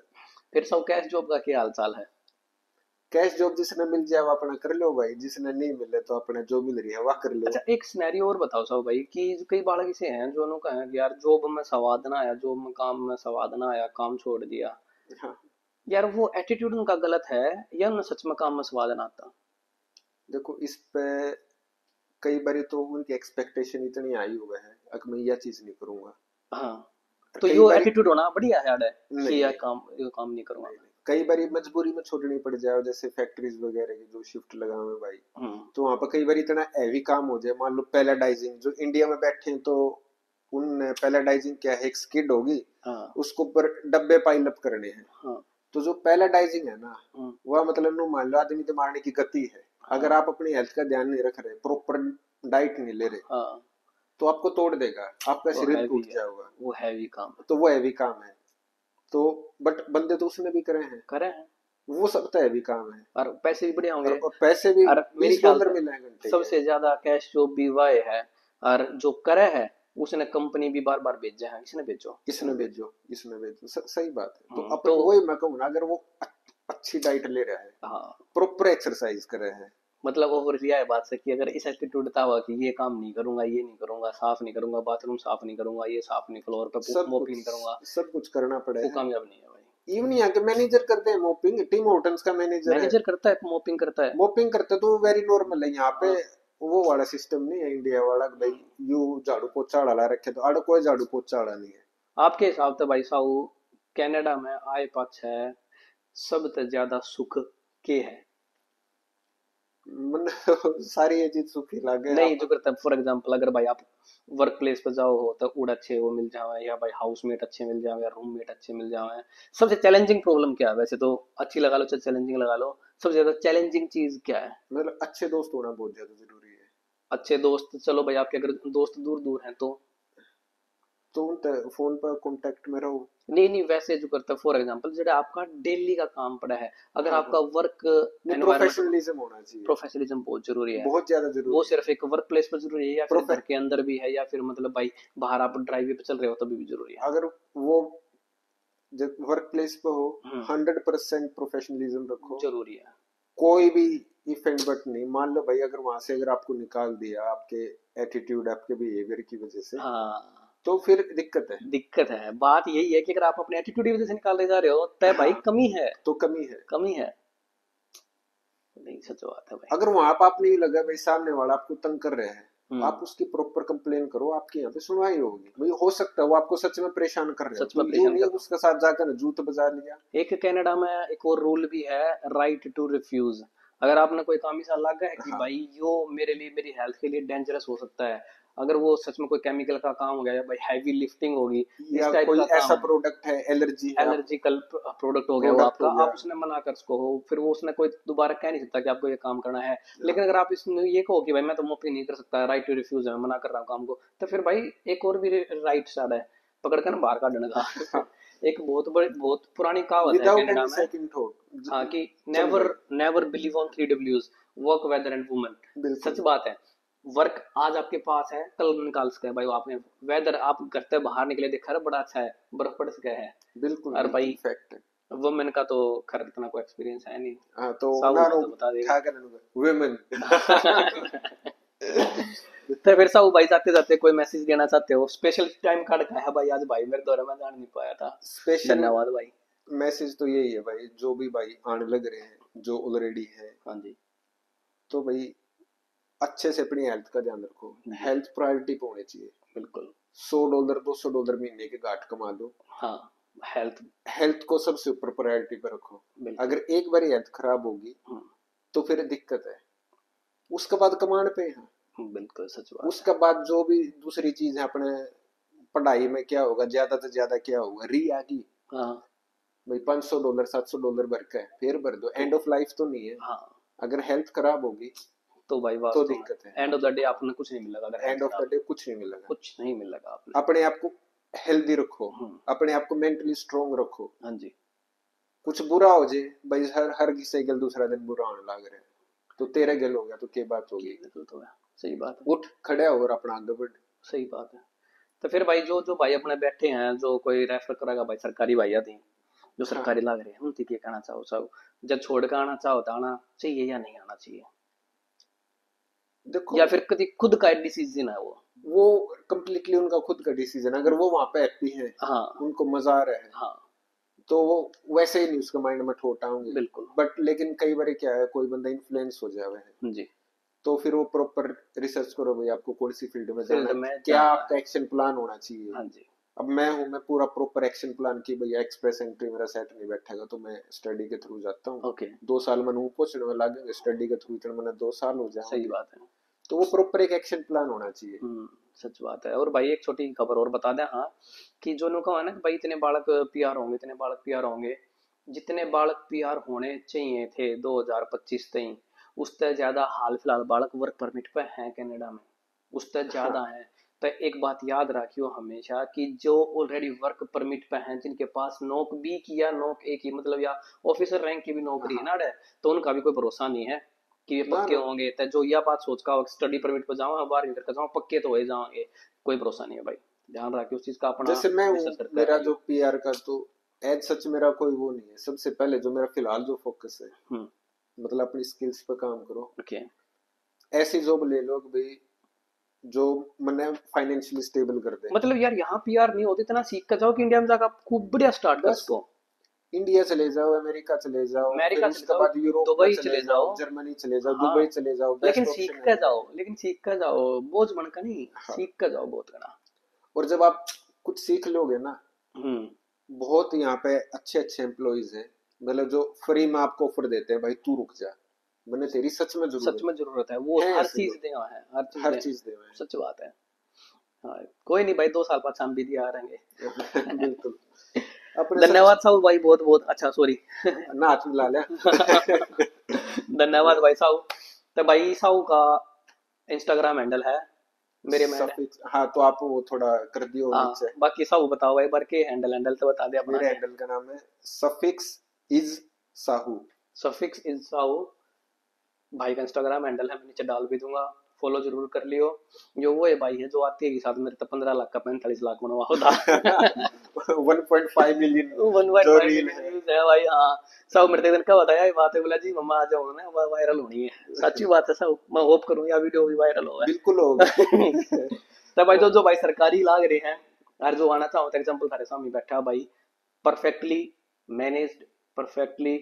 फिर सब कैश जॉब का क्या हाल चाल है? कैश जॉब जिसने मिल जाए वो अपना कर लो भाई, जिसने नहीं मिले तो अपने जो मिल रही है वह कर लो। अच्छा, एक सिनेरियो और बताओ सब भाई, कि कई बालक ऐसे हैं जो लोग कहें कि यार जॉब में स्वाद ना आया, जॉब में काम में स्वाद ना आया, काम छोड़ दिया। हाँ, यार वो एटीट्यूड उनका गलत है, या उन्हें सच में काम में स्वाद ना आता? देखो इस पे कई बार तो उनकी एक्सपेक्टेशन इतनी आई हुई है कि मैं यह चीज नहीं करूंगा। हाँ। और तो कई यो बार एटीट्यूड होना बढ़िया है यार, नहीं कि यार नहीं काम नहीं करूंगा नहीं मैं। नहीं, कई बार मजबूरी में छोड़नी पड़ जाए, जैसे फैक्ट्रीज वगैरह की जो शिफ्ट लगा हुआ है भाई, हम्म। तो वहां पर कई बार इतना हैवी काम हो जाए। मान लो पैराडाइजिंग, जो इंडिया में बैठे हैं तो उन पैराडाइजिंग क्या है, एक स्किड होगी, हाँ उसको ऊपर डब्बे पाइल अप करने हैं। हाँ। तो जो पैराडाइजिंग है ना, हम्म। वह मतलब नो मान लो आदमी तो मारने की गति है। अगर हाँ आप अपनी हेल्थ का ध्यान नहीं रख रहे, प्रॉपर डाइट नहीं ले रहे, हाँ। तो आपको तोड़ देगा, आपका वो शरीर हैवी टूट है, जाएगा। वो हैवी काम है। तो वो हैवी काम है। तो बट बंदे तो उसने भी करे हैं, करे हैं। वो सब तो हैवी काम है। और पैसे भी बढ़िया होंगे। और पैसे भी और मेरे बीस ख्याल डॉलर से मिले हैं घंटे के। सबसे ज्यादा कैश जो बीवाए है, और जो करे है, उसने कंपनी भी बार बार भेजा है, इसने भेजो इसने भेजो, इसने भेजो, सही बात है। तो अपन तो वही मैं कहूँ ना, अगर वो अच्छी डाइट ले रहा है, हाँ। प्रॉपर एक्सरसाइज कर रहा है, मतलब वो रिया है बात से, कि अगर इस एटीट्यूड था हुआ कि ये काम नहीं करूंगा, ये नहीं करूंगा, साफ नहीं करूंगा, बाथरूम साफ नहीं करूंगा, ये साफ नहीं, फ्लोर पे मोपिंग नहीं करूंगा, सब कुछ करना वो पड़ेगा। कामयाब नहीं है भाई। इवन यहाँ के मैनेजर करते हैं मोपिंग, टीम होटल्स का मैनेजर है, मैनेजर करता है, मोपिंग करता है। मोपिंग करते तो वेरी नॉर्मल है यहाँ पे। हाँ। वो वाला सिस्टम नहीं है इंडिया वाला कि भाई यू झाड़ू पोछा वाला रखे, तो अड़ कोई झाड़ू पोछा वाला नहीं है। आपके हिसाब से भाई साहू, कनाडा में आए पाछ है सबसे ज्यादा सुख के है? मन सारी ये चीज सुखी लागे नहीं, आप। जो करता है फॉर एग्जांपल, अगर भाई आप वर्क प्लेस पे जाओ हो तो उड़ अच्छे वो मिल जावे, या भाई हाउसमेट अच्छे मिल जावे, या रूममेट अच्छे मिल जावे। सबसे चैलेंजिंग प्रॉब्लम क्या है? वैसे तो अच्छी लगा लो चाहे चैलेंजिंग लगा लो, सबसे ज्यादा चैलेंजिंग चीज क्या है? मतलब अच्छे दोस्त होना बहुत ज्यादा जरूरी है। अच्छे दोस्त, चलो भाई आपके अगर दोस्त दूर दूर हैं तो। तो उन फोन पर कांटेक्ट में रहो। नहीं नहीं, वैसे जो करता है फॉर एग्जांपल जो आपका डेली का काम पड़ा है, अगर हाँ हाँ, आपका वर्क नहीं एनवायरमेंट, प्रोफेशनलिज्म होना चाहिए, प्रोफेशनलिज्म बहुत जरूरी है। बहुत ज्यादा वो जरूरी है। सिर्फ एक वर्क प्लेस पर जरूरी है, या फिर प्रोफे घर के अंदर भी है, या फिर मतलब भाई बाहर आप ड्राइव पे चल रहे हो तभी भी जरूरी है? अगर वो जब वर्क प्लेस पे हो, हम्म। 100% प्रोफेशनलिज्म रखो। जरूरी है। कोई भी इफ एंड बट नहीं। मान लो भाई अगर वहां से अगर आपको निकाल दिया आपके एटीट्यूड, आपके बिहेवियर की वजह से, हाँ। तो फिर दिक्कत है। दिक्कत है, बात यही है कि अगर आप अपने एटीट्यूड की वजह से निकालते जा रहे हो तय भाई हाँ, कमी है। तो कमी है। कमी है। नहीं, सच बात है भाई। अगर वहां पर आप नहीं लगा भाई सामने वाला आपको तंग कर रहे हैं, हम्म। आप उसकी प्रॉपर कंप्लेन करो, आपके यहाँ पे सुनवाई होगी। भाई हो सकता है वो आपको सच में परेशान कर रहे हो, सच तो में यूं परेशान नहीं कर रहा उसके साथ जाकर जूत बजा लिया। हूँ। एक कनाडा में एक और रूल भी है, राइट टू रिफ्यूज। अगर आपने कोई काम ऐसा लगा है कि हाँ, भाई यो मेरे लिए, मेरी हेल्थ के लिए डेंजरस हो सकता है, अगर वो सच में कोई केमिकल का काम हो गया, या भाई हैवी लिफ्टिंग होगी, या इस टाइप कोई का ऐसा काम है, प्रोडक्ट है, एलर्जी है आप, एलर्जिकल प्रोडक्ट हो गया वो प्रोडक्ट आपका, हो गया। आप उसने मना कर सको हो, फिर वो उसने कोई दोबारा कह नहीं सकता कि आपको ये काम करना है। लेकिन हाँ, अगर आप इसमें ये कहो कि भाई मैं तो मुफ्त नहीं कर सकता, राइट टू रिफ्यूज है, मैं मना कर रहा हूँ काम को, तो फिर भाई एक और भी राइट साइड है, पकड़ कर ना बाहर काटने का। हाँ, एक बहुत बड़ी बहुत पुरानी कहावत है विदाउट कनाडा एनी में। Second thought. हाँ कि चल नेवर भाई। Never believe on 3 Ws, work, weather and women. बिल्कुल सच बात है। वर्क आज आपके पास है, कल निकाल सकते हैं भाई वो आपने। वेदर आप घर से बाहर निकले देखा रहा बड़ा अच्छा है, बर्फ पड़ सका है। बिल्कुल और बिल्कुल भाई फैक्ट है। वुमेन का तो खैर इतना कोई एक्सपीरियंस है नहीं, हाँ तो साहू ना है नो तो बता क्या देगा। करने वुमेन। तो फिर साहू भाई जाते जाते कोई मैसेज देना चाहते हो? स्पेशल टाइम कार्ड का है भाई आज, भाई मेरे द्वारा मैं जान नहीं पाया था। स्पेशल धन्यवाद भाई। मैसेज तो यही है भाई, जो भी भाई आने लग रहे हैं, जो ऑलरेडी है, हाँ जी। तो भाई अच्छे से अपनी हेल्थ का ध्यान रखो। हेल्थ प्रायोरिटी पे होनी चाहिए। बिल्कुल। $100 $200 महीने के गांठ कमा लो, हाँ हेल्थ। हेल्थ को सबसे ऊपर प्रायोरिटी पे रखो। बिल्कुल। अगर एक बार हेल्थ खराब होगी तो फिर दिक्कत है, उसके बाद कमाने पे है। बिल्कुल सच बात उसके बाद जो भी दूसरी चीज है अपने पढ़ाई में क्या होगा, ज्यादा से ज्यादा क्या होगा, री आ गई है। हाँ भाई $500 $700 भर का है, फिर भर दो, एंड ऑफ लाइफ तो नहीं है। हाँ। अगर हेल्थ खराब होगी तो भाई तो वास्तव में दिक्कत है। एंड ऑफ द डे आपने कुछ नहीं मिलेगा अगर हेल्थ एंड ऑफ द खराब। डे कुछ नहीं मिलेगा। कुछ नहीं मिलेगा आपने। अपने आप को हेल्दी रखो, हम्म। अपने आप को मेंटली स्ट्रांग रखो। हाँ जी। कुछ बुरा हो जाए भाई, हर हर किसी गल दूसरा दिन बुरा होने लग रहा है, तो तेरे गल हो गया तो क्या बात होगी। तो है, सही बात है। उठ खड़े हो और अपना आगे बढ़। सही बात है। तो फिर भाई जो जो भाई अपने बैठे हैं, जो कोई रेफर करेगा भाई सरकारी भाई आती जो हाँ सरकारी लग रहे हैं, उनकी क्या कहना चाहो सब? जब छोड़ कर आना चाहो तो आना चाहिए या नहीं आना चाहिए? देखो या फिर कभी खुद का डिसीजन है वो कम्प्लीटली उनका खुद का डिसीजन, अगर वो वहां पे हैप्पी है, हाँ उनको मजा आ रहा है, हाँ। तो वो वैसे ही नहीं उसके माइंड में ठोट आऊंगे। बिल्कुल। बट लेकिन कई बार क्या है, कोई बंदा इन्फ्लुएंस हो जावे है, जी। तो फिर वो प्रॉपर रिसर्च करो भाई आपको कौन सी फील्ड में जाना फील्ड है, में क्या जाना आपका है। एक्शन प्लान होना चाहिए। हाँ जी। अब मैं हूँ, मैं पूरा प्रॉपर एक्शन प्लान की भैया एक्सप्रेस एंट्री मेरा सेट नहीं बैठेगा, तो मैं स्टडी के थ्रू जाता हूँ। ओके। 2 साल मैंने वो पहुंचने में लगेंगे, स्टडी के थ्रू इतना मैंने 2 साल हो सही जाएंगे। बात है। तो वो प्रॉपर एक एक्शन प्लान होना चाहिए। सच बात है। और भाई एक छोटी खबर और बता दें, हाँ कि जो लोग है ना कि भाई इतने बालक पीआर होंगे, इतने बालक पीआर होंगे, जितने बालक पीआर होने चाहिए थे 2025 तक, उससे ज्यादा हाल फिलहाल बालक वर्क परमिट पे हैं कनाडा में, उससे ज्यादा हाँ है। तो एक बात याद रखियो हमेशा कि जो ऑलरेडी वर्क परमिट पे हैं, जिनके पास नौक बी की या नौक ए की मतलब या ऑफिसर रैंक की भी नौकरी है हाँ ना, तो उनका भी कोई भरोसा नहीं है कि ये ना पक्के ना होंगे। तो जो यह बात सोच का स्टडी परमिट पर जाऊँ, 12वीं करके जाऊँ, पक्के तो हो ही जाओगे, कोई भरोसा नहीं है भाई। ध्यान रखिए उस चीज का, अपना जैसे मैं हूँ, रिसर्च करके मेरा जो आइयो। पीआर का तो एज सच मेरा कोई वो नहीं है। सबसे पहले जो मेरा फिलहाल जो फोकस है, मतलब अपनी स्किल्स पे काम करो। ओके। ऐसी जॉब ले लो कि भाई जो मैंने फाइनेंशियली स्टेबल कर दे। मतलब यार यहाँ पीआर नहीं होती, इतना सीख कर जाओ कि इंडिया में जाकर खूब बढ़िया स्टार्ट कर बस सको। इंडिया चले जाओ, अमेरिका चले जाओ, फिर अमेरिका चले उसके जाओ, बाद यूरोप में दुबई चले चले जाओ, जाओ। जर्मनी चले जाओ, हाँ दुबई चले जाओ, लेकिन बेस्ट सीख ऑप्शन कर है। जाओ, लेकिन सीख कर जाओ, बोझ बनकर नहीं, हाँ सीख कर जाओ बहुत करना। और जब आप कुछ सीख लोगे ना, हम्म। बहुत यहाँ पे अच्छे अच्छे एम्प्लॉयज हैं, मतलब जो फ्री में आपको ऑफर देते हैं, भाई तू रुक जा, मैंने तेरी सच में सच जरूरत में जरूरत है, वो है हर ऐसे चीज लोग, दे है, हर चीज हर दे। चीज दे हुए सच बात है। हाँ कोई नहीं भाई, 2 साल बाद हम भी दिया रहेंगे। हैं। बिल्कुल अपने सच धन्यवाद साहू भाई, बहुत बहुत अच्छा, सॉरी। ना हाथ मिला लिया। धन्यवाद भाई साहू। तो भाई साहू का इंस्टाग्राम हैंडल है मेरे में। सफिक्स, हाँ तो आप वो थोड़ा कर दियो हाँ नीचे। बाकी साहू बताओ भाई, बार के हैंडल हैंडल तो बता दे अपना मेरे क्या। हैंडल का नाम है suffix is Sahu. Suffix is Sahu भाई का इंस्टाग्राम हैंडल है, मैं नीचे डाल भी दूंगा, फॉलो जरूर कर लियो। जो वो है भाई है जो आते ही साथ मेरे तो 15 लाख का 45 लाख बनवा होता। 1.5 मिलियन वन पॉइंट जो फाइव रील मिलियन है। व्यूज है भाई। हाँ सब मेरे दिन का बताया ये बात है, बोला जी मम्मा आ जाओ ना, वायरल होनी है। सच्ची बात है सब, मैं होप करूँ या वीडियो भी वायरल हो। बिल्कुल होगा। तो भाई जो जो भाई सरकारी लाग रहे हैं, यार जो आना चाहो तो एग्जाम्पल थारे सामने बैठा भाई, परफेक्टली मैनेज्ड, परफेक्टली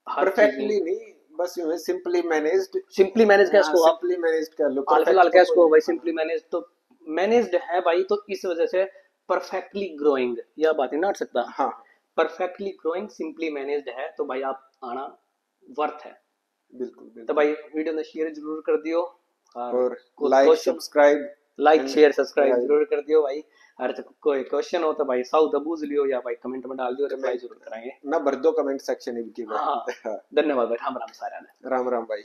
हर चीज परफेक्टली नहीं, बस यूं है सिंपली मैनेज्ड। सिंपली मैनेज कर हाँ इसको आप, सिंपली मैनेज्ड कर लो, हाल परफेक्ट फिलहाल तो क्या कोई इसको भाई, नहीं। हाँ सिंपली मैनेज तो मैनेज्ड है भाई, तो इस वजह से परफेक्टली ग्रोइंग यह बात नहीं ना हट सकता। हाँ परफेक्टली ग्रोइंग सिंपली मैनेज्ड है, तो भाई आप आना वर्थ है। बिल्कुल तो बिल्कुल। भाई वीडियो ने शेयर जरूर कर दियो, और और कोई like question, subscribe like and share subscribe जरूर कर दियो भाई। और तो कोई क्वेश्चन हो तो भाई साउथ बूझ लियो या भाई कमेंट में डाल दियो, रिप्लाई कमेंट जरूर कराएंगे। ना भर दो कमेंट सेक्शन की हाँ भाई। धन्यवाद भाई, राम राम सारा ने। राम राम भाई।